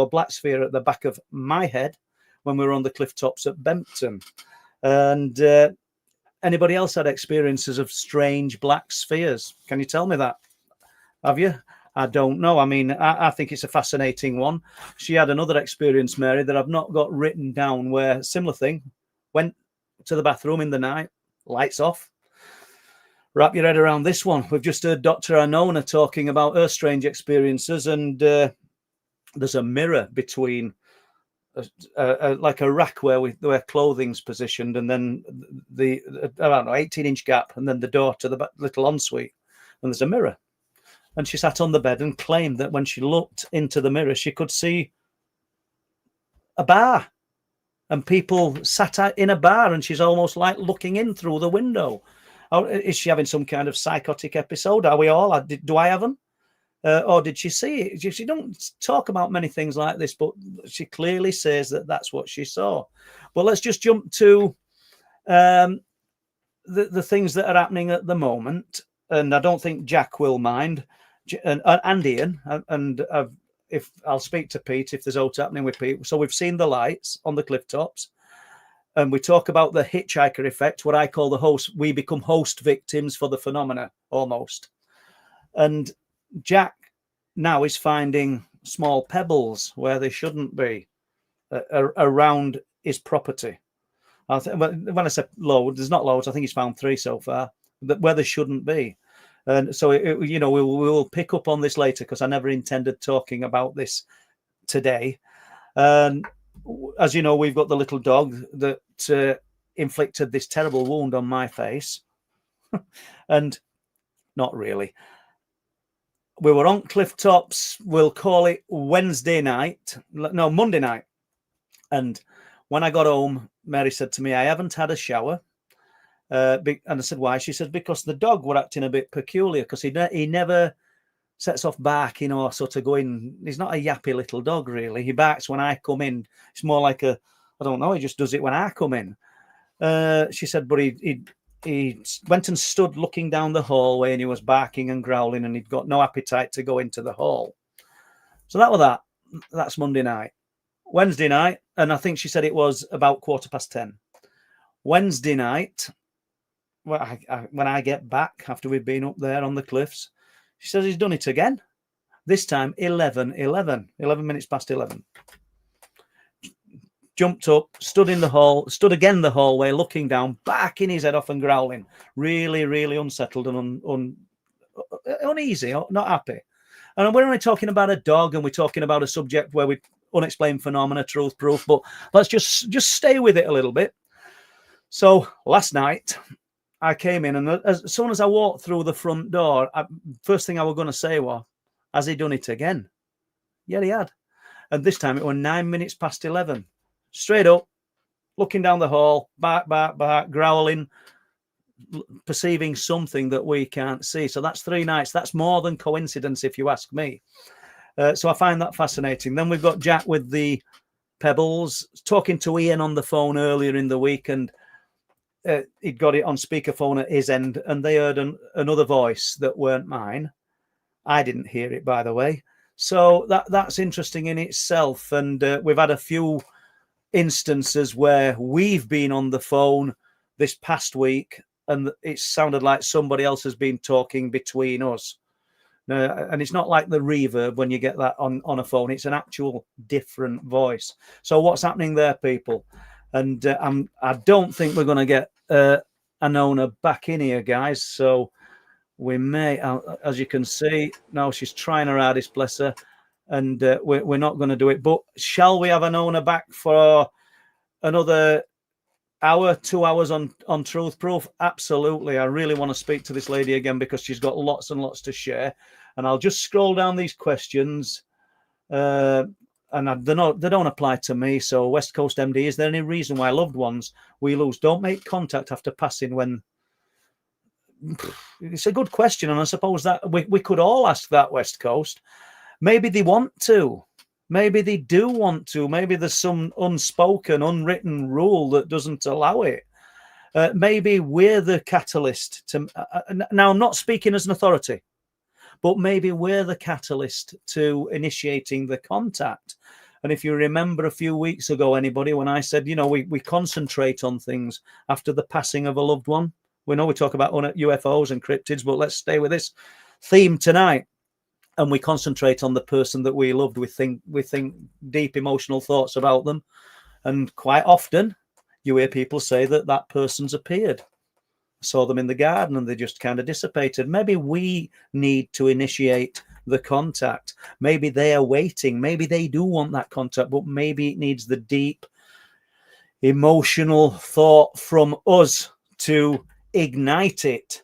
a black sphere at the back of my head when we were on the cliff tops at Bempton. And Anybody else had experiences of strange black spheres? Can you tell me that? Have you? I don't know. I mean, I think it's a fascinating one. She had another experience, Mary, that I've not got written down, where similar thing, went to the bathroom in the night, lights off. Wrap your head around this one. We've just heard Dr. Anona talking about her strange experiences, and there's a mirror between, like a rack where clothing's positioned, and then the I don't know, 18-inch gap, and then the door to the little ensuite, and there's a mirror. And she sat on the bed and claimed that when she looked into the mirror, she could see a bar and people sat out in a bar, and she's almost like looking in through the window. Is she having some kind of psychotic episode? Are we all? Do I have them? Or did she see it? She don't talk about many things like this, but she clearly says that that's what she saw. But let's just jump to the things that are happening at the moment. And I don't think Jack will mind. And Ian, and if I'll speak to Pete if there's out happening with Pete. So we've seen the lights on the cliff tops, and we talk about the hitchhiker effect, what I call the host. We become host victims for the phenomena almost. And Jack now is finding small pebbles where they shouldn't be around his property. When I say loads, there's not loads. I think he's found 3 so far, where they shouldn't be. And so, we will pick up on this later, because I never intended talking about this today. As you know, we've got the little dog that inflicted this terrible wound on my face. And not really. We were on cliff tops, we'll call it Monday night. And when I got home, Mary said to me, I haven't had a shower. And I said, why? She said, because the dog were acting a bit peculiar, because he never sets off barking or sort of going. He's not a yappy little dog, really. He barks when I come in. It's more like I don't know, he just does it when I come in. She said, but he went and stood looking down the hallway, and he was barking and growling, and he'd got no appetite to go into the hall. So that was that. That's Monday night. Wednesday night, and I think she said it was about 10:15. Wednesday night, when I get back after we've been up there on the cliffs, she says he's done it again. This time 11 minutes past 11. Jumped up, stood again the hallway, looking down, barking his head off and growling, really, really unsettled and uneasy, not happy. And we're only talking about a dog, and we're talking about a subject where we unexplained phenomena, truth proof, but let's just stay with it a little bit. So last night I came in, and as soon as I walked through the front door, first thing I was going to say was, has he done it again? Yeah, he had. And this time it was 9 minutes past 11. Straight up, looking down the hall, bark, growling, perceiving something that we can't see. So that's 3 nights. That's more than coincidence, if you ask me. So I find that fascinating. Then we've got Jack with the pebbles, talking to Ian on the phone earlier in the week, and he'd got it on speakerphone at his end, and they heard another voice that weren't mine. I didn't hear it, by the way. So that's interesting in itself. And we've had a few instances where we've been on the phone this past week, and it sounded like somebody else has been talking between us. And it's not like the reverb when you get that on a phone. It's an actual different voice. So what's happening there, people? And I don't think we're going to get Anona back in here, guys. So we may, as you can see, now she's trying her hardest, bless her. And we're not going to do it. But shall we have Anona back for another hour, 2 hours on Truth Proof? Absolutely. I really want to speak to this lady again, because she's got lots and lots to share. And I'll just scroll down these questions. And they don't apply to me. So West Coast MD, is there any reason why loved ones we lose don't make contact after passing when... It's a good question. And I suppose that we could all ask that, West Coast. Maybe they want to. Maybe they do want to. Maybe there's some unspoken, unwritten rule that doesn't allow it. Maybe we're the catalyst to... now, I'm not speaking as an authority, but maybe we're the catalyst to initiating the contact. And if you remember a few weeks ago, anybody, when I said, we concentrate on things after the passing of a loved one. We know we talk about UFOs and cryptids, but let's stay with this theme tonight. And we concentrate on the person that we loved. We think deep emotional thoughts about them. And quite often you hear people say that person's appeared. Saw them in the garden and they just kind of dissipated. Maybe we need to initiate the contact. Maybe they are waiting. Maybe they do want that contact, but maybe it needs the deep emotional thought from us to ignite it.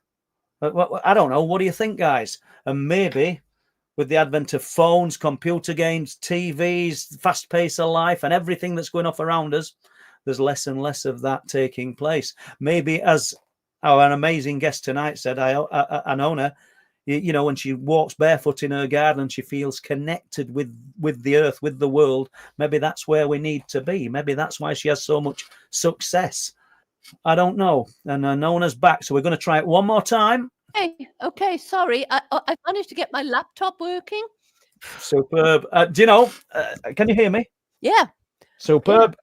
I don't know. What do you think, guys? And maybe with the advent of phones, computer games, TVs, fast pace of life and everything that's going off around us, there's less and less of that taking place. Maybe, as our amazing guest tonight said, Anona, when she walks barefoot in her garden and she feels connected with the earth, with the world, maybe that's where we need to be. Maybe that's why she has so much success. I don't know. And Anona's back, so we're going to try it one more time. Okay, sorry. I managed to get my laptop working. Superb. Can you hear me? Yeah. Superb.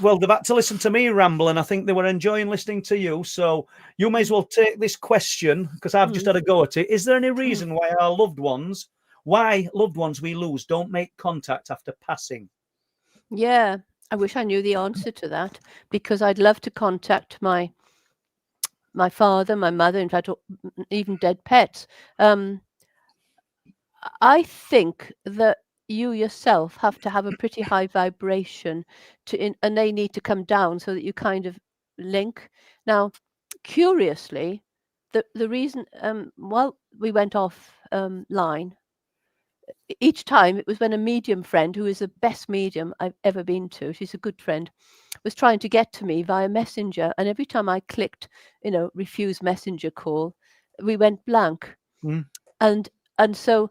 Well, they've had to listen to me ramble, and I think they were enjoying listening to you. So you may as well take this question, because I've just had a go at it. Is there any reason why loved ones we lose don't make contact after passing? Yeah, I wish I knew the answer to that, because I'd love to contact my father, my mother, in fact, even dead pets. I think that you yourself have to have a pretty high vibration and they need to come down so that you kind of link. Now, curiously, the reason while we went off line, each time it was when a medium friend, who is the best medium I've ever been to, she's a good friend, was trying to get to me via messenger, and every time I clicked refuse messenger call, we went blank. And so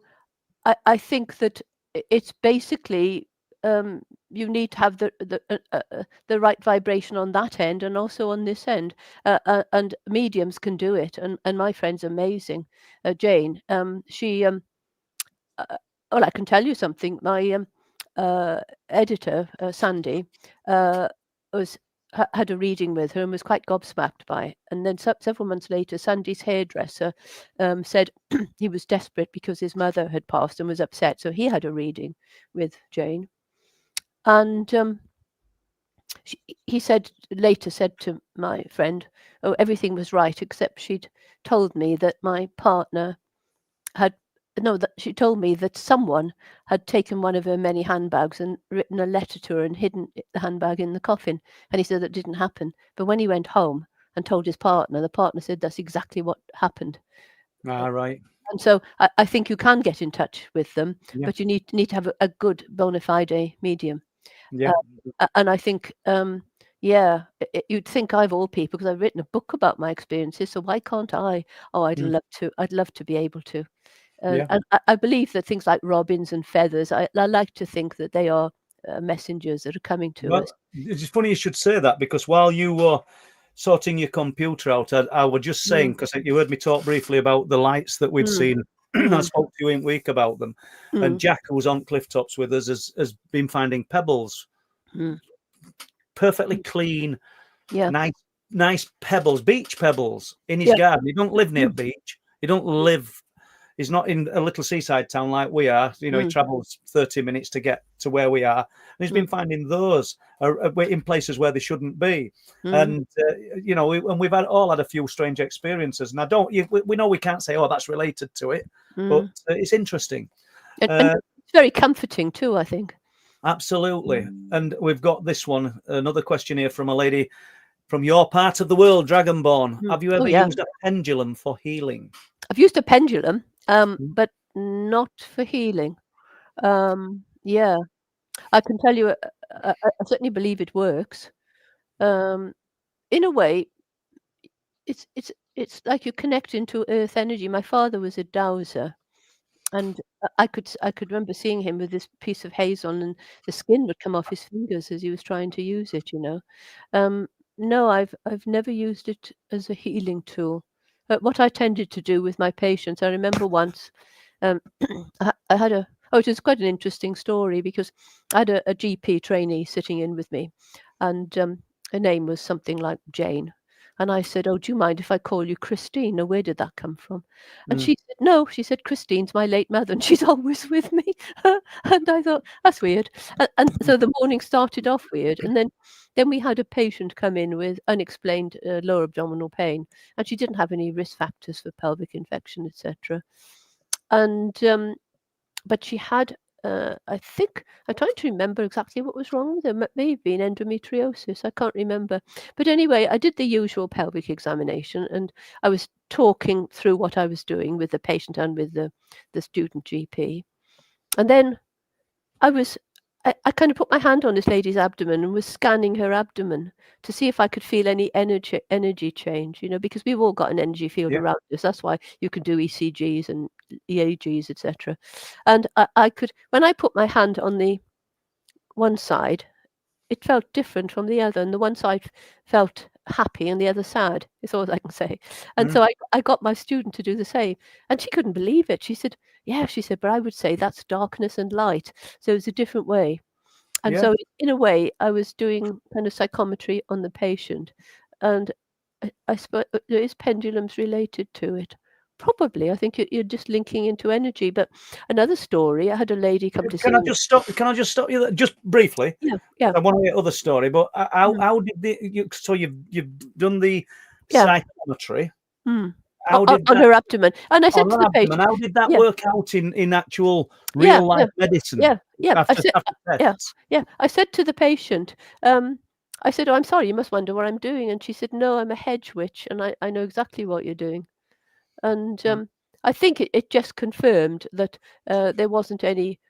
I think that it's basically you need to have the right vibration on that end and also on this end, and mediums can do it. And my friend's amazing, Jane. She well, I can tell you something. My editor, Sandy, had a reading with her and was quite gobsmacked by it. And then several months later, Sandy's hairdresser said he was desperate because his mother had passed and was upset. So he had a reading with Jane. And he later said to my friend, oh, everything was right, except she'd told me that my partner she told me that someone had taken one of her many handbags and written a letter to her and hidden the handbag in the coffin. And he said that didn't happen. But when he went home and told his partner, the partner said that's exactly what happened. Right. And so I think you can get in touch with them, but you need to have a good bona fide medium. Yeah. And I think, you'd think I've all people, because I've written a book about my experiences. So why can't I? Oh, I'd love to. I'd love to be able to. And I believe that things like robins and feathers, I like to think that they are messengers that are coming to us. It's funny you should say that, because while you were sorting your computer out, I was just saying, because you heard me talk briefly about the lights that we'd seen. I spoke to you in week about them. And Jack, who was on Clifftops with us, has been finding pebbles. Perfectly clean, nice pebbles, beach pebbles in his garden. He don't live near beach. He's not in a little seaside town like we are. He travels 30 minutes to get to where we are. And he's been finding those in places where they shouldn't be. And, and we've all had a few strange experiences. And we know we can't say, oh, that's related to it. But it's interesting. And it's very comforting too, I think. Absolutely. And we've got this one, another question here from a lady from your part of the world, Dragonborn. Have you ever used a pendulum for healing? I've used a pendulum, but not for healing. Yeah, I can tell you, I certainly believe it works. In a way, it's like you're connecting to earth energy. My father was a dowser, and I could remember seeing him with this piece of haze on, and the skin would come off his fingers as he was trying to use it. No, I've never used it as a healing tool. What I tended to do with my patients, I remember once, I Oh, it was quite an interesting story because I had a GP trainee sitting in with me, and her name was something like Jane. And I said, "Oh, do you mind if I call you Christine? Or where did that come from?" And Mm. she said, "No." She said, "Christine's my late mother, and she's always with me." And I thought, that's weird. And so the morning started off weird, and then we had a patient come in with unexplained lower abdominal pain, and she didn't have any risk factors for pelvic infection, etc. And but she had, I think, I'm trying to remember exactly what was wrong with her. It may have been endometriosis. I can't remember. But anyway, I did the usual pelvic examination, and I was talking through what I was doing with the patient and with the student GP. And then I kind of put my hand on this lady's abdomen and was scanning her abdomen to see if I could feel any energy change, because we've all got an energy field Yeah. around us. That's why you can do ECGs and EAGs, etc. And I could, when I put my hand on the one side, it felt different from the other, and the one side felt happy and the other sad, is all I can say. And Mm. so I got my student to do the same, and she couldn't believe it. She said, "Yeah," she said, "but I would say that's darkness and light. So it's a different way." And Yeah. so in a way, I was doing kind of psychometry on the patient, and I suppose there is pendulums related to it. Probably, I think you're just linking into energy. But another story, I had a lady come to see Can I me. just stop? Can I just stop you there, just briefly? Yeah, yeah, I want to hear other story, but mm, how did so you've done the yeah. psychometry? Mm. How did On that her abdomen, and I said on to an the abdomen? patient, How did that yeah, work out in actual yeah, real life yeah, medicine yeah, yeah. I after said, yeah, tests? yeah. I said to the patient, I said, "Oh, I'm sorry, you must wonder what I'm doing." And she said, "No, I'm a hedge witch, and I know exactly what you're doing." And Mm. I think it just confirmed that there wasn't any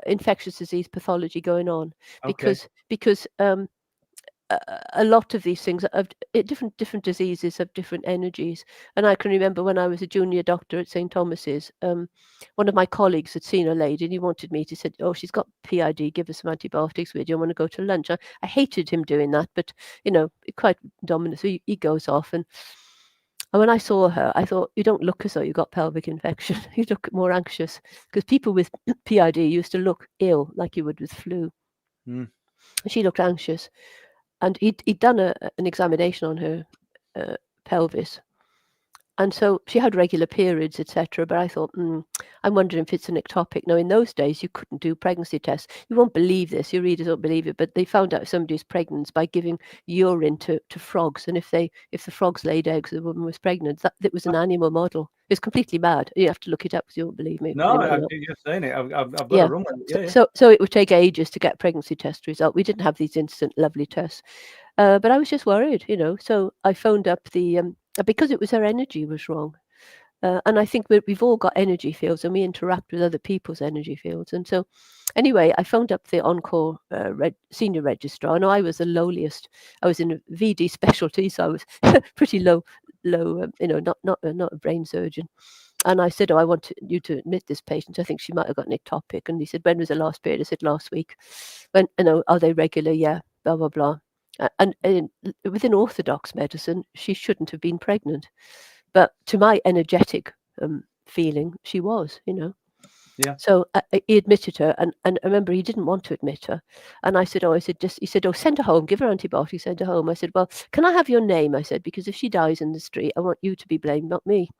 infectious disease pathology going on, Okay. because a lot of these things have different diseases have different energies. And I can remember when I was a junior doctor at St Thomas's, one of my colleagues had seen a lady and he wanted me to say, "Oh, she's got PID, give her some antibiotics with you, I want to go to lunch." I hated him doing that, but quite dominant. So he goes off, and when I saw her, I thought, "You don't look as though you got pelvic infection. You look more anxious," because people with PID used to look ill, like you would with flu. Mm. She looked anxious, and he'd done an examination on her pelvis, and so she had regular periods, etc. But I thought, I'm wondering if it's an ectopic. Now, in those days, you couldn't do pregnancy tests. You won't believe this. Your readers won't believe it, but they found out if somebody's pregnant by giving urine to frogs, and if the frogs laid eggs, the woman was pregnant. That was an animal model. It's completely mad. You have to look it up because you won't believe me. No, They may not. you're saying it. I've got Yeah. a run with it. Yeah, yeah. So it would take ages to get a pregnancy test result. We didn't have these instant lovely tests. But I was just worried, so I phoned up because it was her energy was wrong. And I think we've all got energy fields, and we interact with other people's energy fields. And so anyway, I phoned up the on-call senior registrar. No, I was the lowliest. I was in a VD specialty, so I was pretty low, not a brain surgeon. And I said, "Oh, I want you to admit this patient. I think she might have got an ectopic." And he said, "When was the last period?" I said, "Last week." "When, are they regular?" "Yeah, blah, blah, blah." And within orthodox medicine, she shouldn't have been pregnant. But to my energetic feeling, she was, Yeah. So he admitted her, and I remember he didn't want to admit her. And I said, he said, "Oh, send her home, give her antibiotics, send her home." I said, "Well, can I have your name?" I said, "Because if she dies in the street, I want you to be blamed, not me."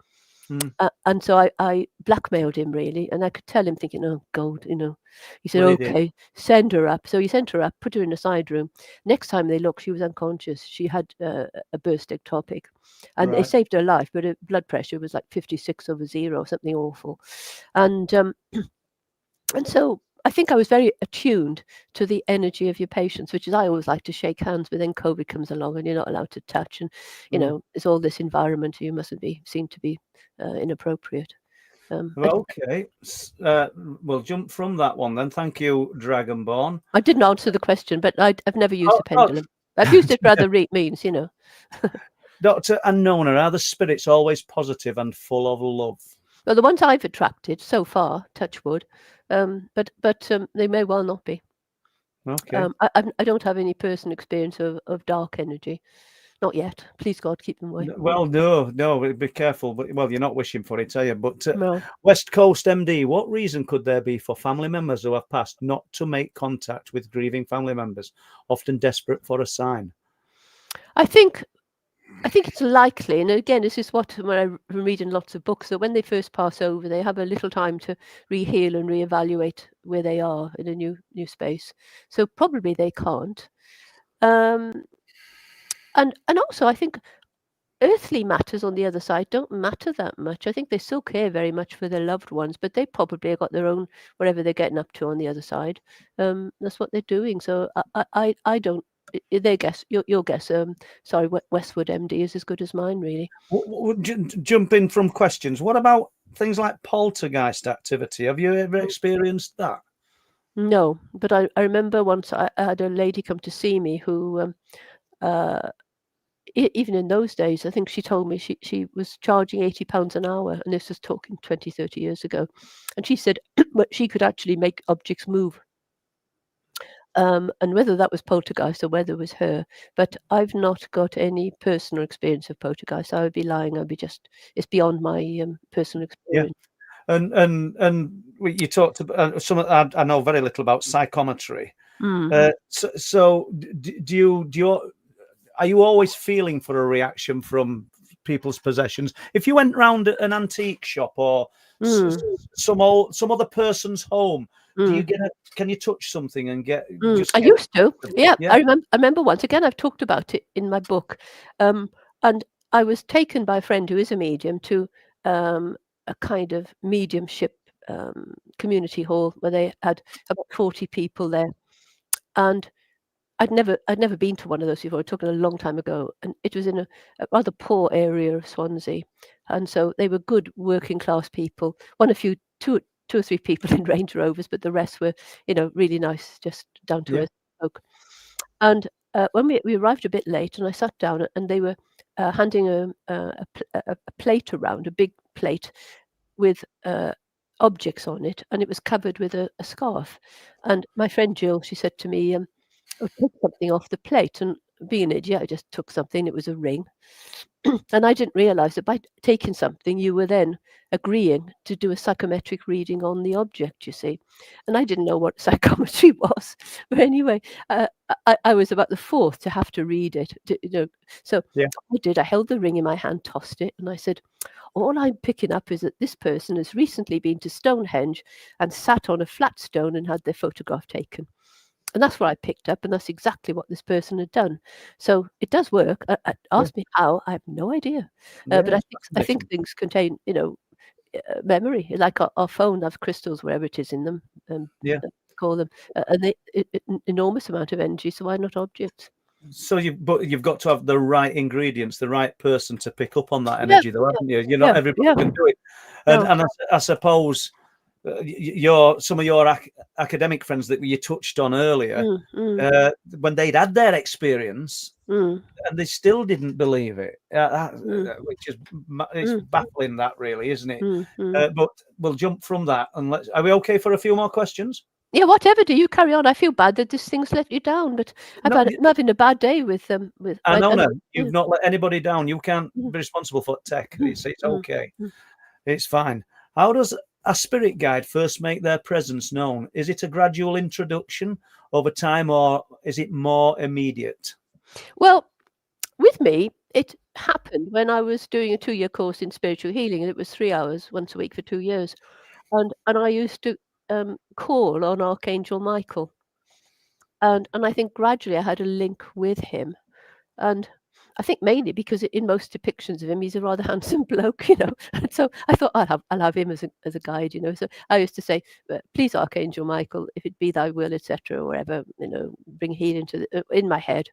Mm. And so I blackmailed him really, and I could tell him thinking, "Oh God," He said, What did he do? "Okay, send her up." So he sent her up, put her in a side room. Next time they looked, she was unconscious. She had a burst ectopic, and they Right. saved her life, but her blood pressure was like 56/0, something awful. And and so I think I was very attuned to the energy of your patients, which is I always like to shake hands, but then COVID comes along and you're not allowed to touch, and Mm. it's all this environment. You mustn't be seen to be inappropriate. Well, okay. We'll jump from that one then. Thank you, Dragonborn. I didn't answer the question, but I've never used Oh, a pendulum. I've used it for other means, Dr. Anona, are the spirits always positive and full of love? Well, the ones I've attracted so far, touch wood, but they may well not be. Okay. I don't have any personal experience of dark energy. Not yet. Please God, keep them away. Well, no, be careful. But well, you're not wishing for it, are you? But No. West Coast MD, what reason could there be for family members who have passed not to make contact with grieving family members, often desperate for a sign? I think it's likely, and again, this is what when I'm reading lots of books, that when they first pass over, they have a little time to re-heal and reevaluate where they are in a new space. So probably they can't. And also, I think earthly matters on the other side don't matter that much. I think they still care very much for their loved ones, but they probably have got their own whatever they're getting up to on the other side. That's what they're doing. So I don't. Their guess, your guess. Sorry, Westwood MD is as good as mine, really. Jump in from questions. What about things like poltergeist activity? Have you ever experienced that? No, but I remember once I had a lady come to see me who, even in those days, I think she told me she was charging £80 an hour, and this was talking 20, 30 years ago. And she said she could actually make objects move. And whether that was poltergeist or whether it was her, but I've not got any personal experience of poltergeist. I would be lying. It's beyond my personal experience. Yeah. And you talked about I know very little about psychometry. So do you are you always feeling for a reaction from people's possessions? If you went round an antique shop or some other person's home, do you can you touch something and get? I used to. Yeah. I remember once again. I've talked about it in my book, and I was taken by a friend who is a medium to a kind of mediumship community hall where they had about 40 people there, and I'd never been to one of those before. It took a long time ago, and it was in a rather poor area of Swansea, and so they were good working class people. Two or three people in Range Rovers, but the rest were, really nice, just down to earth folk. And when we arrived a bit late, and I sat down, and they were handing a plate around, a big plate with objects on it, and it was covered with a scarf. And my friend Jill, she said to me, "Oh, take something off the plate." And being an idiot, I just took something. It was a ring. And I didn't realise that by taking something, you were then agreeing to do a psychometric reading on the object, you see. And I didn't know what psychometry was. But anyway, I was about the fourth to have to read it. So I did. I held the ring in my hand, tossed it, and I said, "All I'm picking up is that this person has recently been to Stonehenge and sat on a flat stone and had their photograph taken." And that's what I picked up, and that's exactly what this person had done. So it does work. Ask me how, I have no idea. But I think things contain, memory. Like our phone has crystals wherever it is in them. Call them, and they enormous amount of energy. So why not objects? So you've got to have the right ingredients, the right person to pick up on that energy, though, haven't you? You're not everybody can do it, and I suppose. Some of your academic friends that you touched on earlier, when they'd had their experience, and they still didn't believe it, which is it's baffling, that really, isn't it? But we'll jump from that and are we okay for a few more questions? Yeah, whatever. Do you carry on? I feel bad that this thing's let you down, but I'm having a bad day with them. Anona, you've not let anybody down. You can't be responsible for tech. It's okay. It's fine. How does a spirit guide first make their presence known? Is it a gradual introduction over time, or is it more immediate? Well, with me, it happened when I was doing a 2-year course in spiritual healing, and it was 3 hours once a week for 2 years. And I used to call on Archangel Michael. And I think gradually I had a link with him. And I think mainly because in most depictions of him, he's a rather handsome bloke, And so I thought I'll have him as a guide, So I used to say, "Please, Archangel Michael, if it be thy will, etc., or whatever, bring healing in my head."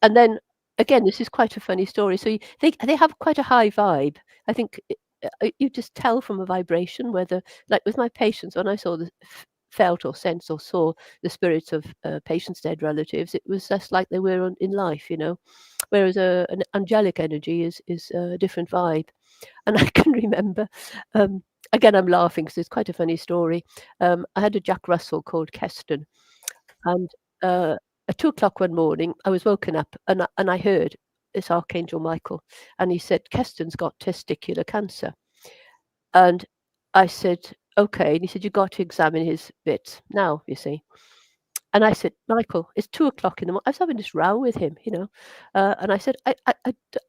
And then again, this is quite a funny story. So they have quite a high vibe. I think you just tell from a vibration whether, like with my patients, when I felt or sensed or saw the spirits of patients' dead relatives, it was just like they were in life, whereas an angelic energy is a different vibe. And I can remember, again, I'm laughing because it's quite a funny story. I had a Jack Russell called Keston, and at 2 o'clock one morning, I was woken up and I heard it's Archangel Michael, and he said, Keston's got testicular cancer. And I said, okay. And he said, you've got to examine his bits now, you see. And I said, Michael, it's 2:00 in the morning. I was having this row with him, and I said,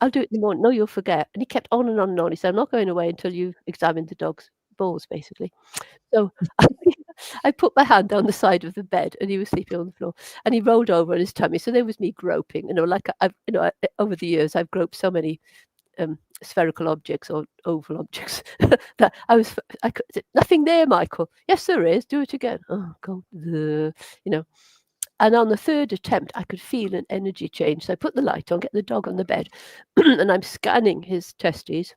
I'll do it in the morning. No, you'll forget. And he kept on and on and on. He said, I'm not going away until you've examined the dog's balls, basically. So I put my hand down the side of the bed, and he was sleeping on the floor, and he rolled over on his tummy. So there was me groping, like over the years, I've groped so many spherical objects or oval objects that I could, nothing there, Michael. Yes, there is. Do it again. Oh God, And on the third attempt, I could feel an energy change. So I put the light on, get the dog on the bed, and I'm scanning his testes,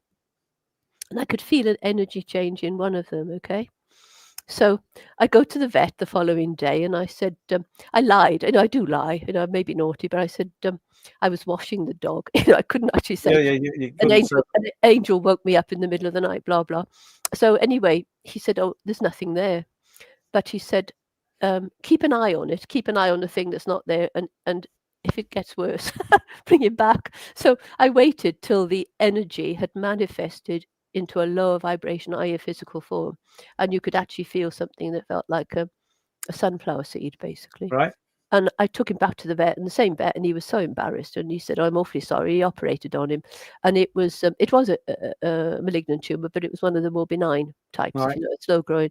and I could feel an energy change in one of them. Okay. So I go to the vet the following day, and I said, I lied. I do lie. I may be naughty, but I said I was washing the dog. I couldn't actually say. An angel woke me up in the middle of the night. Blah blah. So anyway, he said, "Oh, there's nothing there," but he said, "Keep an eye on it. Keep an eye on the thing that's not there, and if it gets worse, bring it back." So I waited till the energy had manifested into a lower vibration, i.e. a physical form, and you could actually feel something that felt like a sunflower seed, basically. Right. And I took him back to the vet, and the same vet, and he was so embarrassed, and he said, "Oh, I'm awfully sorry." He operated on him, and it was a malignant tumor, but it was one of the more benign types, right. slow growing.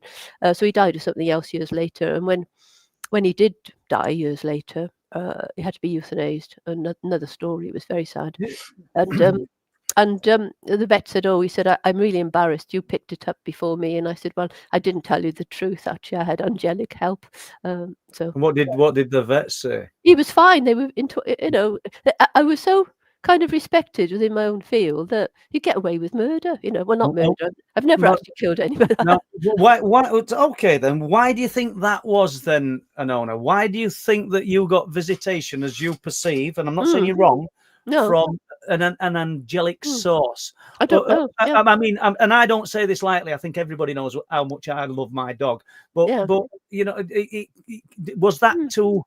So he died of something else years later, and when he did die years later, he had to be euthanized. Another story. It was very sad, and the vet said, "Oh," he said, I'm really embarrassed. You picked it up before me." And I said, "Well, I didn't tell you the truth. Actually, I had angelic help." So what did the vet say? He was fine. They were into, I was so kind of respected within my own field that you get away with murder. Well, not murder. I've never actually killed anybody. No, why? Okay, then why do you think that was then, Anona? Why do you think that you got visitation as you perceive? And I'm not saying you're wrong. No. From an angelic source. I don't know. Yeah. I mean, and I don't say this lightly. I think everybody knows how much I love my dog. But was that to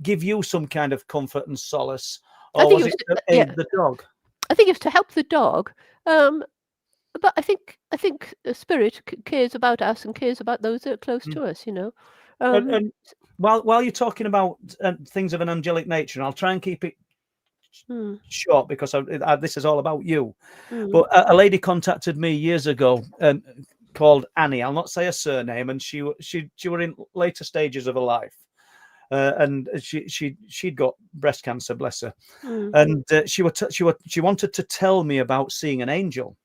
give you some kind of comfort and solace, or was it to aid the dog? I think it's to help the dog. But I think the spirit cares about us and cares about those that are close to us. And while you're talking about things of an angelic nature, and I'll try and keep it short because this is all about you. But a lady contacted me years ago called Annie. I'll not say her surname, and she were in later stages of her life, and she'd got breast cancer, bless her, and she wanted to tell me about seeing an angel,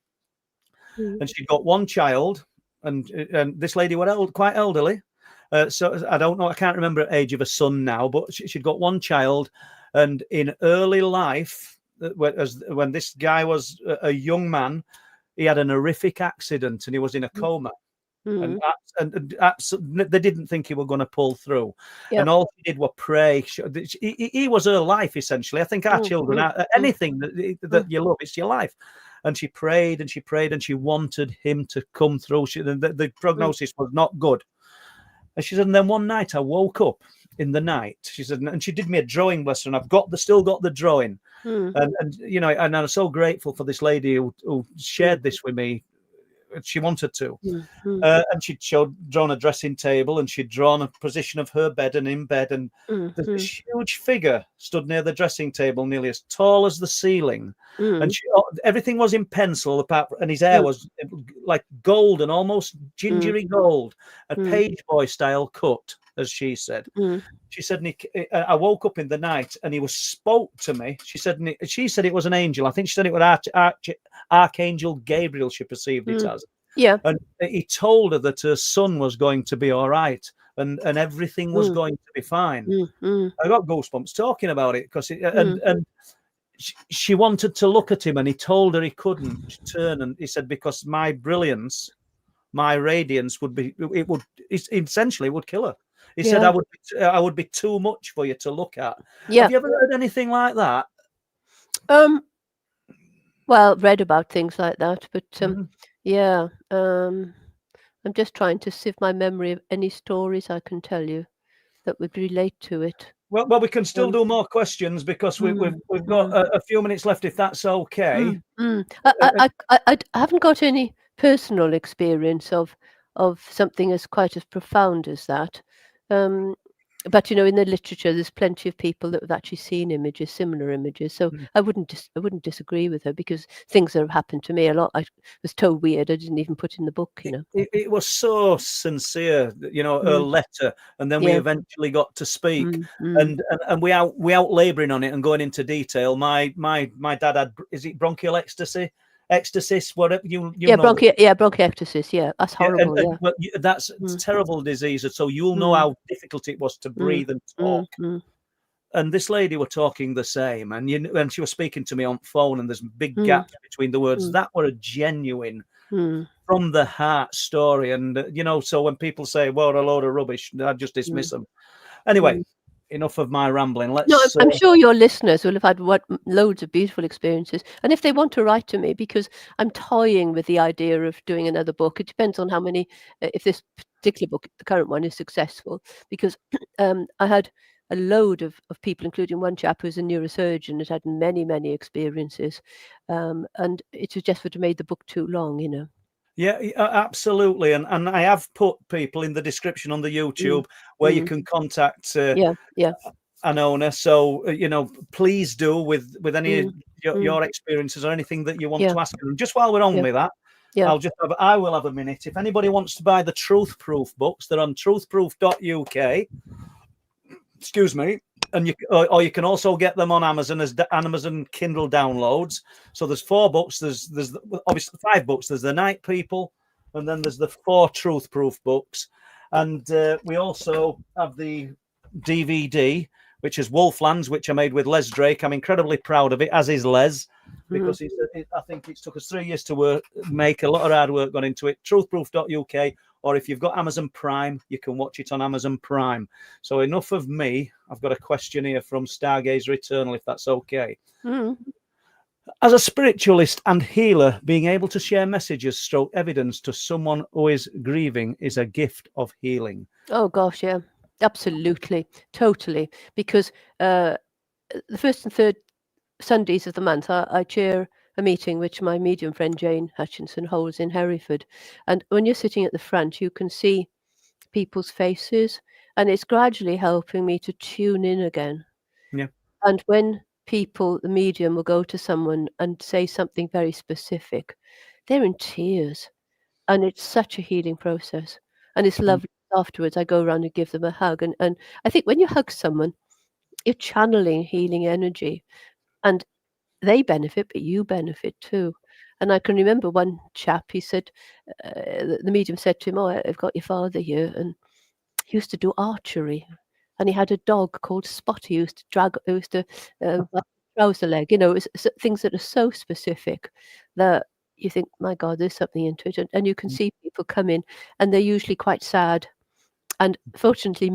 and she'd got one child, and this lady was quite elderly, so I don't know, I can't remember the age of a son now, but she'd got one child. And in early life, when this guy was a young man, he had an horrific accident and he was in a coma. And they didn't think he was going to pull through. Yep. And all he did was pray. He was her life, essentially. I think our children, anything that you love, it's your life. And she prayed and she prayed and she wanted him to come through. The prognosis was not good. And she said, and then one night I woke up in the night, she said, and she did me a drawing, bless her, and I've still got the drawing. And and I'm so grateful for this lady who shared this with me. She wanted to. And she'd drawn a dressing table, and she'd drawn a position of her bed and in bed, and this huge figure stood near the dressing table, nearly as tall as the ceiling. And everything was in pencil, and his hair was like gold and almost gingery gold, a page boy style cut, as she said. She said, I woke up in the night and he spoke to me. She said it was an angel. I think she said it was Archangel Gabriel, she perceived it as. Yeah. And he told her that her son was going to be all right, and everything was going to be fine. I got goosebumps talking about it because and she wanted to look at him, and he told her he couldn't turn, and he said, because my brilliance, my radiance would essentially kill her. He said, I would be too much for you to look at. Have you ever heard anything like that? Well, read about things like that, but I'm just trying to sieve my memory of any stories I can tell you that would relate to it. Well, we can still do more questions because we've got a few minutes left, if that's okay. I haven't got any personal experience of something as quite as profound as that. But you know, in the literature, there's plenty of people that have actually seen images, similar images. So I wouldn't disagree with her, because things that have happened to me a lot. I was told weird. I didn't even put in the book. You know, It was so sincere, you know, her letter, and then we eventually got to speak, and we out labouring on it and going into detail. My dad had, is it bronchial ecstasis, whatever you know. Bronchiectasis. Yeah, that's horrible. But that's a terrible disease, so you'll know how difficult it was to breathe and talk. And this lady were talking the same, and she was speaking to me on phone, and there's big gaps between the words. That were a genuine, from the heart story. And you know, so when people say, "Well, a load of rubbish," I just dismiss them. Anyway, enough of my rambling. Let's. No, I'm sure your listeners will have had loads of beautiful experiences, and if they want to write to me, because I'm toying with the idea of doing another book. It depends on how many, if this particular book, the current one, is successful, because I had a load of people, including one chap who's a neurosurgeon, that had many experiences, and it was just would have made the book too long, you know. Yeah, absolutely. And I have put people in the description on the YouTube where you can contact Anona. So, you know, please do with any your experiences or anything that you want to ask them. Just while we're on with that, I will have a minute. If anybody wants to buy the Truth Proof books, they're on truthproof.uk. Excuse me. And you can also get them on Amazon as Amazon Kindle downloads. So there's 4 books. There's obviously 5 books. There's the Night People, and then there's the 4 Truth Proof books. And we also have the DVD, which is Wolflands, which I made with Les Drake. I'm incredibly proud of it, as is Les, because I think it took us 3 years to make. A lot of hard work gone into it. Truthproof.uk. Or if you've got Amazon Prime, you can watch it on Amazon Prime. So enough of me. I've got a question here from Stargazer Eternal, if that's okay. As a spiritualist and healer, being able to share messages, stroke evidence to someone who is grieving is a gift of healing. Oh, gosh, yeah. Absolutely. Totally. Because the first and third Sundays of the month, I chair a meeting which my medium friend Jane Hutchinson holds in Hereford. And when you're sitting at the front, you can see people's faces, and it's gradually helping me to tune in again. Yeah. And when people, the medium, will go to someone and say something very specific, they're in tears. And it's such a healing process. And it's lovely. Afterwards, I go around and give them a hug. And I think when you hug someone, you're channeling healing energy. And they benefit, but you benefit too. And I can remember one chap, he said, the medium said to him, "Oh, I've got your father here, and he used to do archery, and he had a dog called Spot. He used to trouser leg. You know, it's things that are so specific that you think, my God, there's something into it." And you can see people come in, and they're usually quite sad. And fortunately,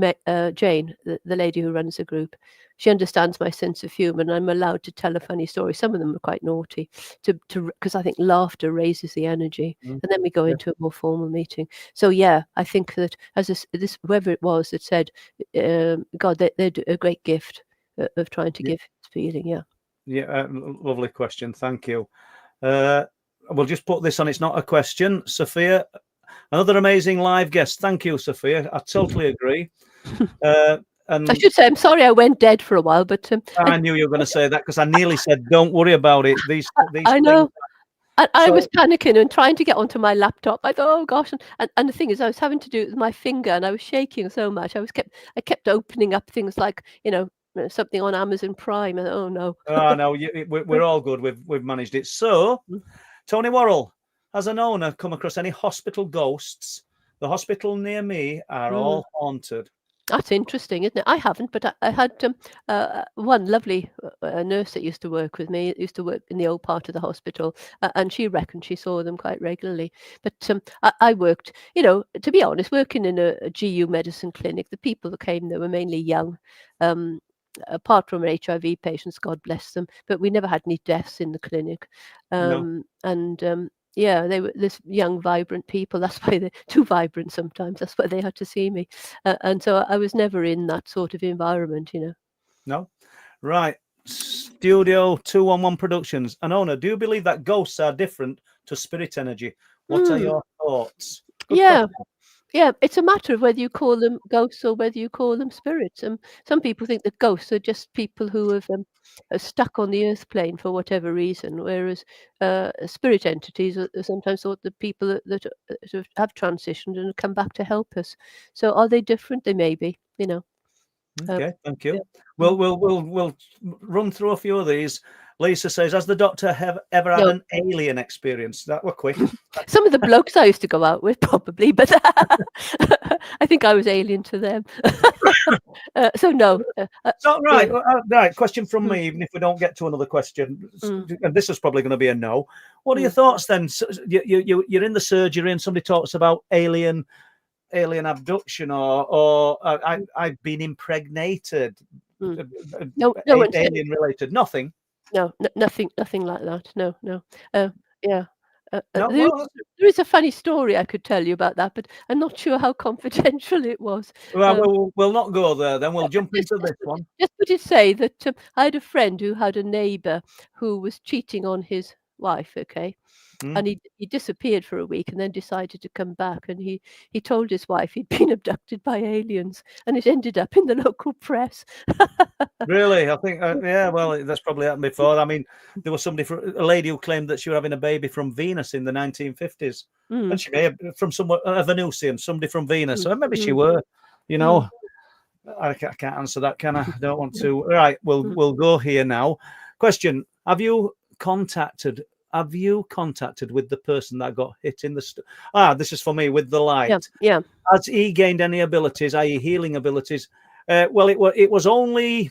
Jane, the lady who runs the group, she understands my sense of humour, and I'm allowed to tell a funny story. Some of them are quite naughty, because I think laughter raises the energy, and then we go into a more formal meeting. So yeah, I think that as this whoever it was that said, God, they're a great gift of trying to give feeling. Yeah. Lovely question. Thank you. We'll just put this on. It's not a question, Sophia. Another amazing live guest. Thank you, Sophia. I totally agree. And I should say, I'm sorry I went dead for a while, but I knew you were going to say that, because I nearly said, "Don't worry about it." These I know. I was panicking and trying to get onto my laptop. I thought, oh gosh, and the thing is, I was having to do it with my finger, and I was shaking so much. I kept opening up things like, you know, something on Amazon Prime, and oh no. Oh no, we're all good. We've managed it. So, Tony Worrell, has Anona come across any hospital ghosts? The hospital near me are all haunted. That's interesting, isn't it? I haven't, but I had one lovely nurse that used to work with me, used to work in the old part of the hospital, and she reckoned she saw them quite regularly. But I worked, you know, to be honest, working in a GU medicine clinic, the people that came there were mainly young, apart from HIV patients, God bless them, but we never had any deaths in the clinic. No. Yeah, they were this young, vibrant people. That's why they're too vibrant sometimes. That's why they had to see me. And so I was never in that sort of environment, you know. No? Right. Studio 211 Productions. Anona, do you believe that ghosts are different to spirit energy? What are your thoughts? Good Yeah. question. Yeah, it's a matter of whether you call them ghosts or whether you call them spirits. Some people think that ghosts are just people who have are stuck on the earth plane for whatever reason, whereas spirit entities are sometimes thought the people that sort of have transitioned and come back to help us. So are they different? They may be, you know. Okay, thank you. yeah. We'll run through a few of these. Lisa says, has the Doctor ever had No. an alien experience? That were quick. Some of the blokes I used to go out with, probably, but I think I was alien to them. So no. So right, yeah. right. Question from me. Even if we don't get to another question, and this is probably going to be a no. What are your thoughts then? So, you're in the surgery and somebody talks about alien abduction or I've been impregnated. No, Alien related. Nothing. No, nothing like that. No. Yeah. No, There is a funny story I could tell you about that, but I'm not sure how confidential it was. Well, we'll not go there. Then we'll jump into this one. Just would it say that I had a friend who had a neighbour who was cheating on his wife, okay? And he disappeared for a week and then decided to come back, and he told his wife he'd been abducted by aliens, and it ended up in the local press. Really? I think, yeah, well, that's probably happened before. I mean, there was a lady who claimed that she was having a baby from Venus in the 1950s. And she may have from somewhere, a Venusian, somebody from Venus. So maybe she were, you know. I can't answer that, can I? I don't want to. Right, we'll go here now. Question: Have you contacted with the person that got hit in the this is for me, with the light? Yeah. Has he gained any abilities, i.e. healing abilities? Well, it was only,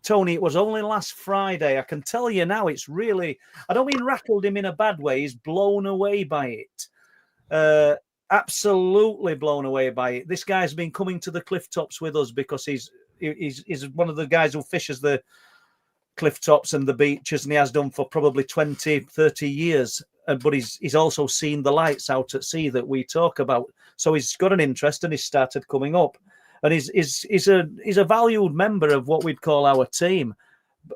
Tony, it was only last Friday. I can tell you now, it's really, I don't mean rattled him in a bad way. He's blown away by it. Absolutely blown away by it. This guy's been coming to the cliff tops with us because he's one of the guys who fishes the cliff tops and the beaches, and he has done for probably 20, 30 years. But he's also seen the lights out at sea that we talk about. So he's got an interest and he's started coming up. And he's a valued member of what we'd call our team.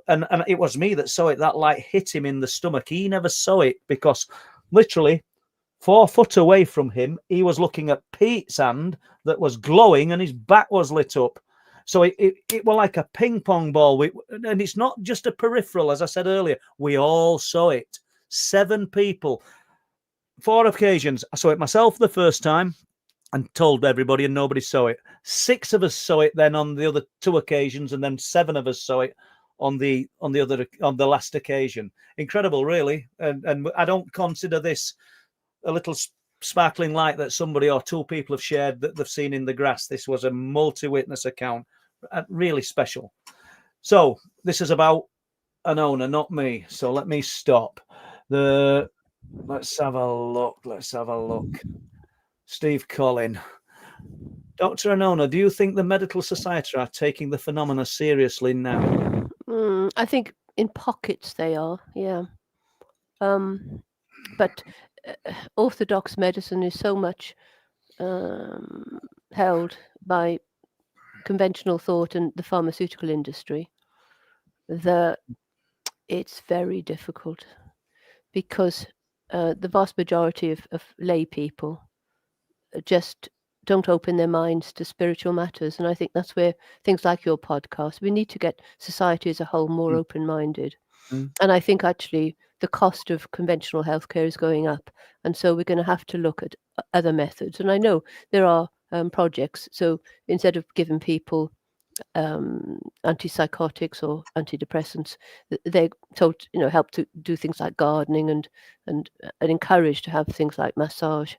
And it was me that saw it. That light hit him in the stomach. He never saw it because literally 4 foot away from him, he was looking at Pete's hand that was glowing and his back was lit up. So it was like a ping pong ball. And it's not just a peripheral, as I said earlier. We all saw it. 7 people. 4 occasions. I saw it myself the first time and told everybody, and nobody saw it. 6 of us saw it then on the other 2 occasions, and then 7 of us saw it on the last occasion. Incredible, really. And I don't consider this a little sparkling light that somebody or 2 people have shared that they've seen in the grass. This was a multi-witness account, really special. So this is about Anona, not me. So let me stop. Let's have a look. Steve Collin. Dr. Anona, do you think the medical society are taking the phenomena seriously now? I think in pockets they are, yeah. But orthodox medicine is so much held by conventional thought and the pharmaceutical industry that it's very difficult, because the vast majority of lay people just don't open their minds to spiritual matters. And I think that's where things like your podcast, we need to get society as a whole more open-minded. And I think actually the cost of conventional healthcare is going up. And so we're going to have to look at other methods. And I know there are projects. So instead of giving people antipsychotics or antidepressants, they're told, help to do things like gardening and encouraged to have things like massage.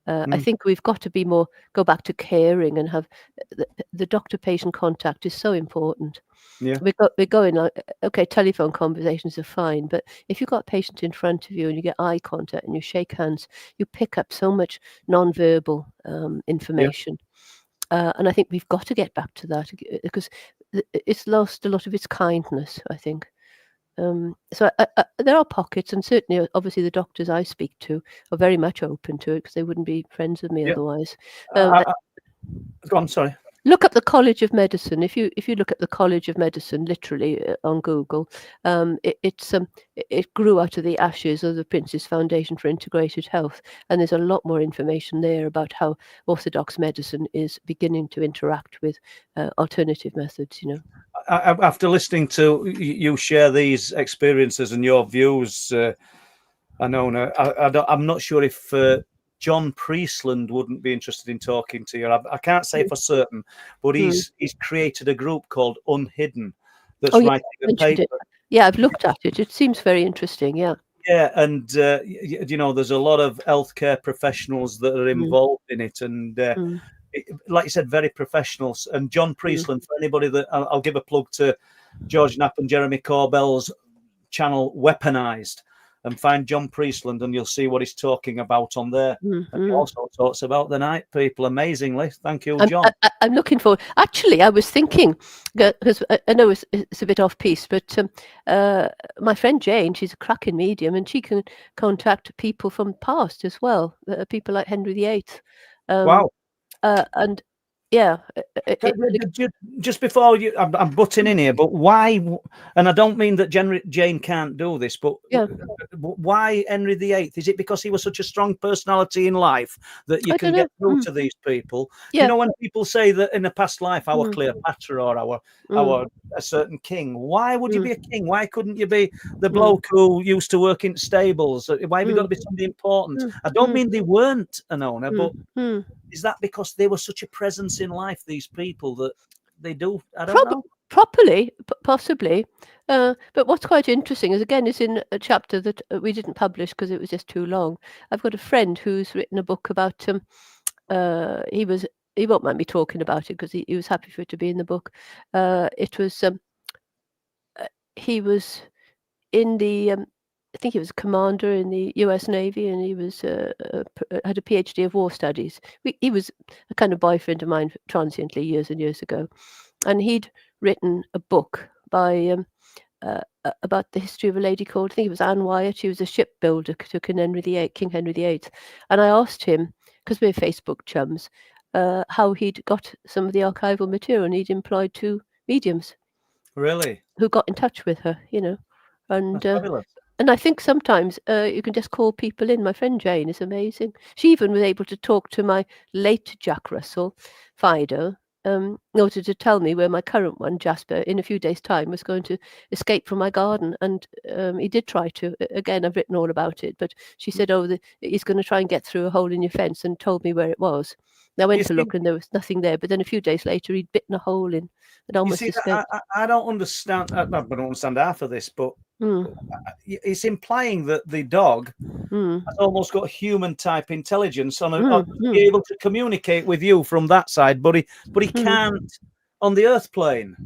I think we've got to go back to caring and have the doctor-patient contact is so important. Yeah, we're going like, okay, telephone conversations are fine, but if you've got a patient in front of you and you get eye contact and you shake hands, you pick up so much non-verbal information. And I think we've got to get back to that, because it's lost a lot of its kindness, I think. So there are pockets, and certainly, obviously, the doctors I speak to are very much open to it, because they wouldn't be friends with me otherwise. Go on, sorry. Look up the College of Medicine. If you look at the College of Medicine literally on Google, it grew out of the ashes of the Prince's Foundation for Integrated Health, and there's a lot more information there about how orthodox medicine is beginning to interact with alternative methods. After listening to you share these experiences and your views, Anona, I'm not sure if John Priestland wouldn't be interested in talking to you. I can't say for certain, but he's created a group called Unhidden that's writing a paper. Yeah, I've looked at it. It seems very interesting. Yeah. Yeah, and there's a lot of healthcare professionals that are involved in it, and like you said, very professionals. And John Priestland, for anybody that I'll give a plug to George Knapp and Jeremy Corbell's channel Weaponized, and find John Priestland, and you'll see what he's talking about on there. And he also talks about the night people amazingly. Thank you, John. I'm looking forward. Actually, I was thinking, because I know it's a bit off piece, but my friend Jane, she's a cracking medium, and she can contact people from the past as well, people like Henry VIII. Wow. And yeah. Just before I'm butting in here, but why? And I don't mean that Jane can't do this, but why Henry VIII? Is it because he was such a strong personality in life that you can get through to these people? Yeah. You know, when people say that in a past life, our Cleopatra or our a certain king, why would you be a king? Why couldn't you be the bloke who used to work in stables? Why have you got to be somebody important? I don't mean they weren't, Anona, but is that because they were such a presence in life, these people, that they do? I don't know. Properly, possibly. But what's quite interesting is, again, it's in a chapter that we didn't publish because it was just too long. I've got a friend who's written a book about he won't mind me talking about it because he was happy for it to be in the book. It was he was in the I think he was a commander in the US Navy, and he was had a PhD of war studies. He was a kind of boyfriend of mine transiently years and years ago, and he'd written a book by about the history of a lady called, I think it was Anne Wyatt. She was a shipbuilder to King Henry VIII, and I asked him, because we're Facebook chums, how he'd got some of the archival material, and he'd employed 2 mediums. Really? Who got in touch with her, and fabulous. and I think sometimes you can just call people in. My friend Jane is amazing. She even was able to talk to my late Jack Russell, Fido, in order to tell me where my current one, Jasper, in a few days' time was going to escape from my garden. And he did try to. Again, I've written all about it. But she said, he's going to try and get through a hole in your fence, and told me where it was. And I went to look, and there was nothing there. But then a few days later, he'd bitten a hole in and almost escaped. I don't understand. I don't understand half of this, but it's implying that the dog has almost got human type intelligence to be able to communicate with you from that side, but he can't on the earth plane.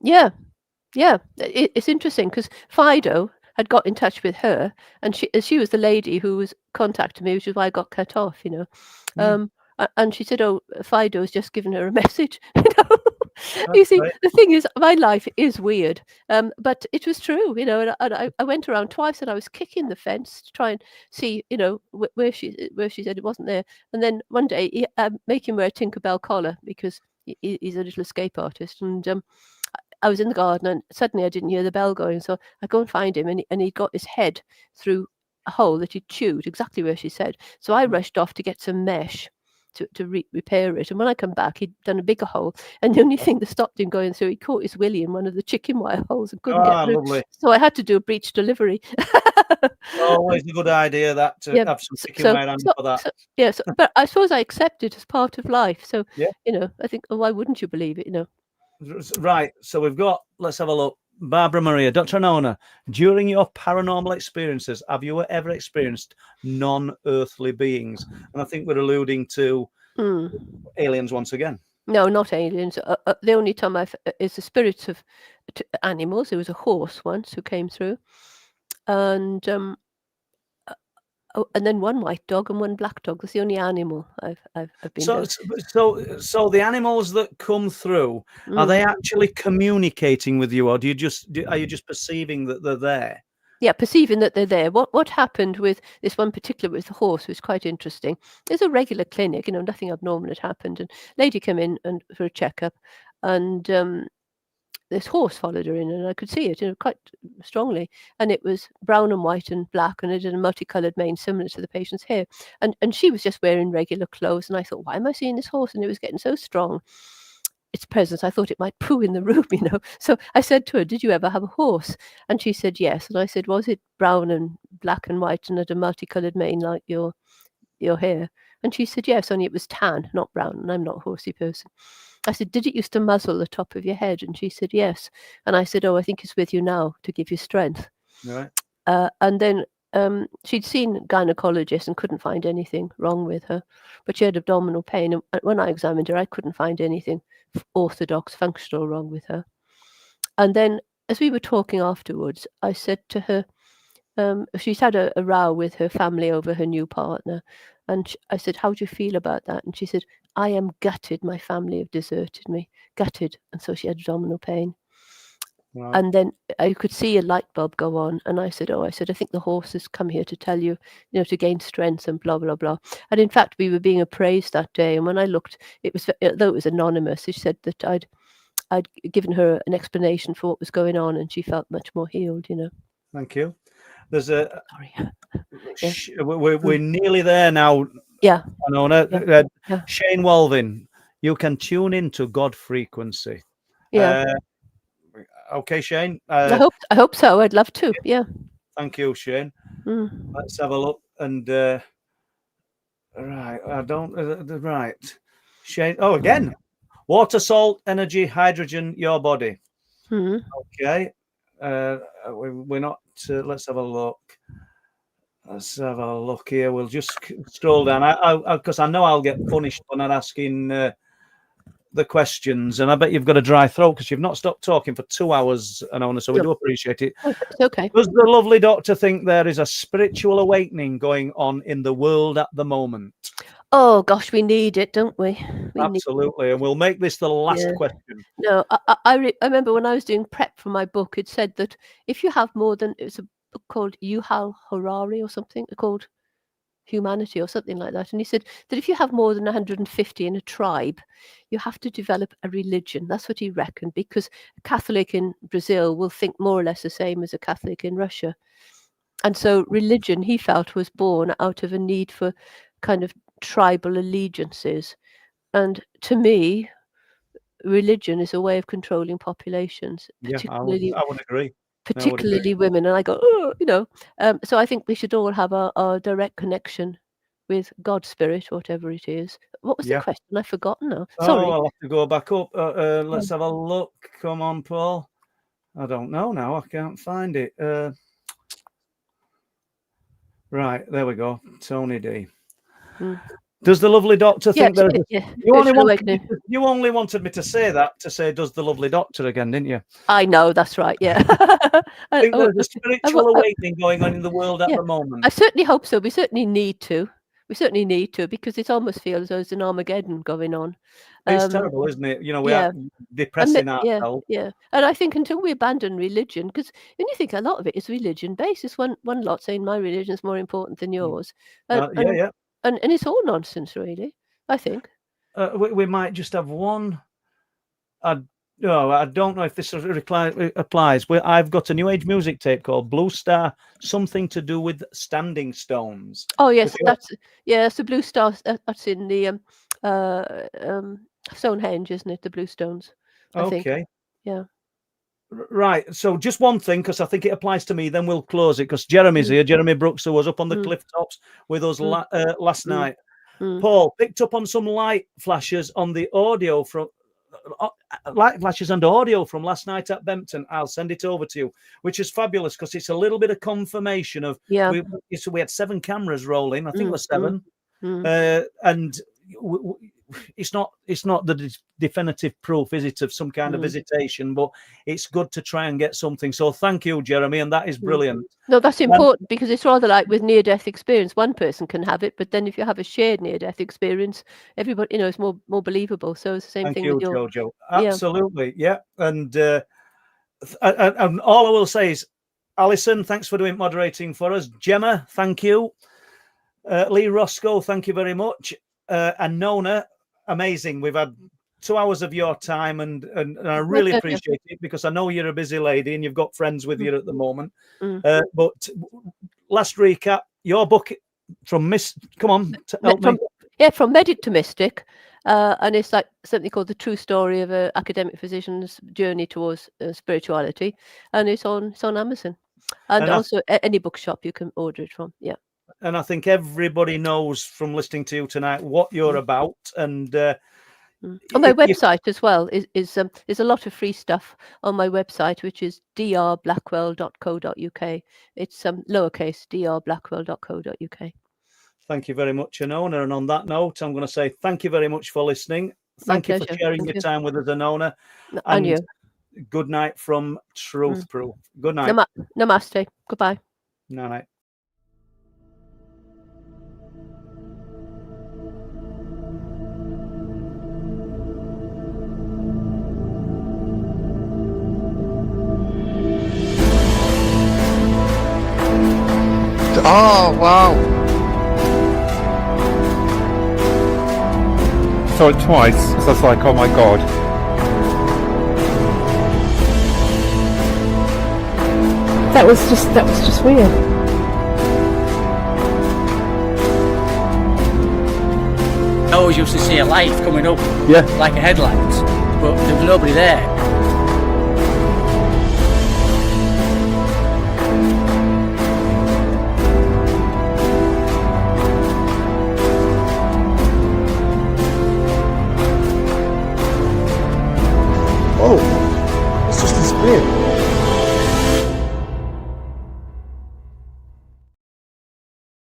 Yeah. It's interesting because Fido had got in touch with her, and she was the lady who was contacting me, which is why I got cut off. And she said, Fido's just given her a message. You see, the thing is, my life is weird, but it was true, and I went around twice, and I was kicking the fence to try and see, where she said it wasn't there. And then one day, make him wear a Tinkerbell collar because he's a little escape artist. And I was in the garden, and suddenly I didn't hear the bell going, so I go and find him, and he got his head through a hole that he'd chewed exactly where she said. So I rushed off to get some mesh to repair it, and when I come back, he'd done a bigger hole, and the only thing that stopped him going through, he caught his willy in one of the chicken wire holes and couldn't get through. Lovely. So I had to do a breech delivery. Always a good idea that have some chicken wire on for that. But I suppose I accept it as part of life. So I think, why wouldn't you believe it? Right. So we've got. Let's have a look. Barbara Maria, Dr. Anona, during your paranormal experiences, have you ever experienced non-earthly beings? And I think we're alluding to aliens once again. No, not aliens. The only time is the spirits of animals. There was a horse once who came through, and then one white dog and one black dog. That's the only animal I've been. So the animals that come through, are they actually communicating with you, or are you just perceiving that they're there? Yeah, perceiving that they're there. What happened with this one particular with the horse was quite interesting. There's a regular clinic, nothing abnormal had happened, and lady came in and for a checkup, and this horse followed her in, and I could see it, quite strongly, and it was brown and white and black, and it had a multicolored mane similar to the patient's hair, and she was just wearing regular clothes, and I thought, why am I seeing this horse? And it was getting so strong. Its presence, I thought it might poo in the room, So I said to her, did you ever have a horse? And she said yes. And I said, was it brown and black and white and had a multicolored mane like your hair? And she said yes, only it was tan, not brown, and I'm not a horsey person. I said, did it used to muzzle the top of your head? And she said yes. And I said, oh, I think it's with you now to give you strength. Right. And then she'd seen gynecologists and couldn't find anything wrong with her, but she had abdominal pain. And when I examined her, I couldn't find anything orthodox, functional wrong with her. And then as we were talking afterwards, I said to her, she's had a row with her family over her new partner. And I said, how do you feel about that? And she said, I am gutted. My family have deserted me. Gutted. And so she had abdominal pain. Wow. And then I could see a light bulb go on. And I said, I think the horse has come here to tell you, to gain strength and blah, blah, blah. And in fact, we were being appraised that day. And when I looked, though it was anonymous, she said that I'd given her an explanation for what was going on, and she felt much more healed, Thank you. There's a... Sorry. We're nearly there now. Yeah. Anona. Shane Walvin, you can tune into God frequency. Yeah. Okay, Shane. I hope so. I'd love to. Yeah. Thank you, Shane. Let's have a look. And right, I don't. Right, Shane. Oh, again, water, salt, energy, hydrogen, your body. Okay. We're not. Let's have a look. Let's have a look here. We'll just scroll down. Because I know I'll get punished for not asking the questions, and I bet you've got a dry throat because you've not stopped talking for 2 hours, Anona. So we do appreciate it. It's okay. Does the lovely doctor think there is a spiritual awakening going on in the world at the moment? Oh gosh, we need it, don't we? Absolutely, and we'll make this the last question. No, I remember when I was doing prep for my book, it said that if you have more than, it's a book called Yuval Harari or something called Humanity or something like that, and he said that if you have more than 150 in a tribe, you have to develop a religion. That's what he reckoned, because a Catholic in Brazil will think more or less the same as a Catholic in Russia. And so religion, he felt, was born out of a need for kind of tribal allegiances. And to me, religion is a way of controlling populations, particularly, yeah, I would agree. particularly women. And I go, so I think we should all have our direct connection with God, spirit, whatever it is. What was the question? I've forgotten now. Sorry. I'll have to go back up. Let's have a look. Come on, Paul. I don't know now. I can't find it. Right, there we go. Tony D. Does the lovely doctor think there is... You only wanted me to say that, to say, does the lovely doctor again, didn't you? I know, that's right, yeah. I think there's a spiritual awakening going on in the world at the moment. I certainly hope so. We certainly need to. Because it almost feels as though there's an Armageddon going on. It's terrible, isn't it? We are depressing ourselves. Yeah. And I think until we abandon religion, because when you think a lot of it is religion-based, it's one lot saying my religion is more important than yours. And it's all nonsense, really, I think. We might just have one. I don't know if this applies. I've got a new age music tape called Blue Star, something to do with standing stones. Oh, yes, that's the Blue Star. That's in the Stonehenge, isn't it? The Blue Stones. I think. Yeah. Right. So just one thing, because I think it applies to me, then we'll close it, because Jeremy's here. Jeremy Brooks, who was up on the cliff tops with us last night. Paul picked up on some light flashes on the audio from light flashes and audio from last night at Bempton. I'll send it over to you, which is fabulous, because it's a little bit of confirmation of we had 7 cameras rolling. I think it was 7. And it's not the definitive proof, is it, of some kind of visitation, but it's good to try and get something. So thank you, Jeremy, and that is brilliant. No, that's important, because it's rather like with near-death experience. One person can have it, but then if you have a shared near-death experience, everybody, it's more believable. So it's the same thing with your... Jojo. Absolutely, yeah. And all I will say is, Alison, thanks for doing moderating for us. Gemma, thank you. Lee Roscoe, thank you very much. And Nona, amazing. We've had 2 hours of your time, and I really appreciate it, because I know you're a busy lady and you've got friends with you at the moment. But last recap, your book from come on, help me. From Medic to Mystic. And it's like something called The True Story of an Academic Physician's Journey Towards Spirituality. And it's on Amazon. And also any bookshop you can order it from. Yeah. And I think everybody knows from listening to you tonight what you're about. And on my website as well is a lot of free stuff on my website, which is drblackwell.co.uk. It's lowercase drblackwell.co.uk. Thank you very much, Anona. And on that note, I'm going to say thank you very much for listening. Thank you for sharing your time with us, Anona. And you. Good night from Truth Proof. Good night. Namaste. Goodbye. Night. Oh, wow. Saw it twice, so I was like, oh my god. That was just weird. I always used to see a light coming up, Yeah. like a headlight, but there was nobody there.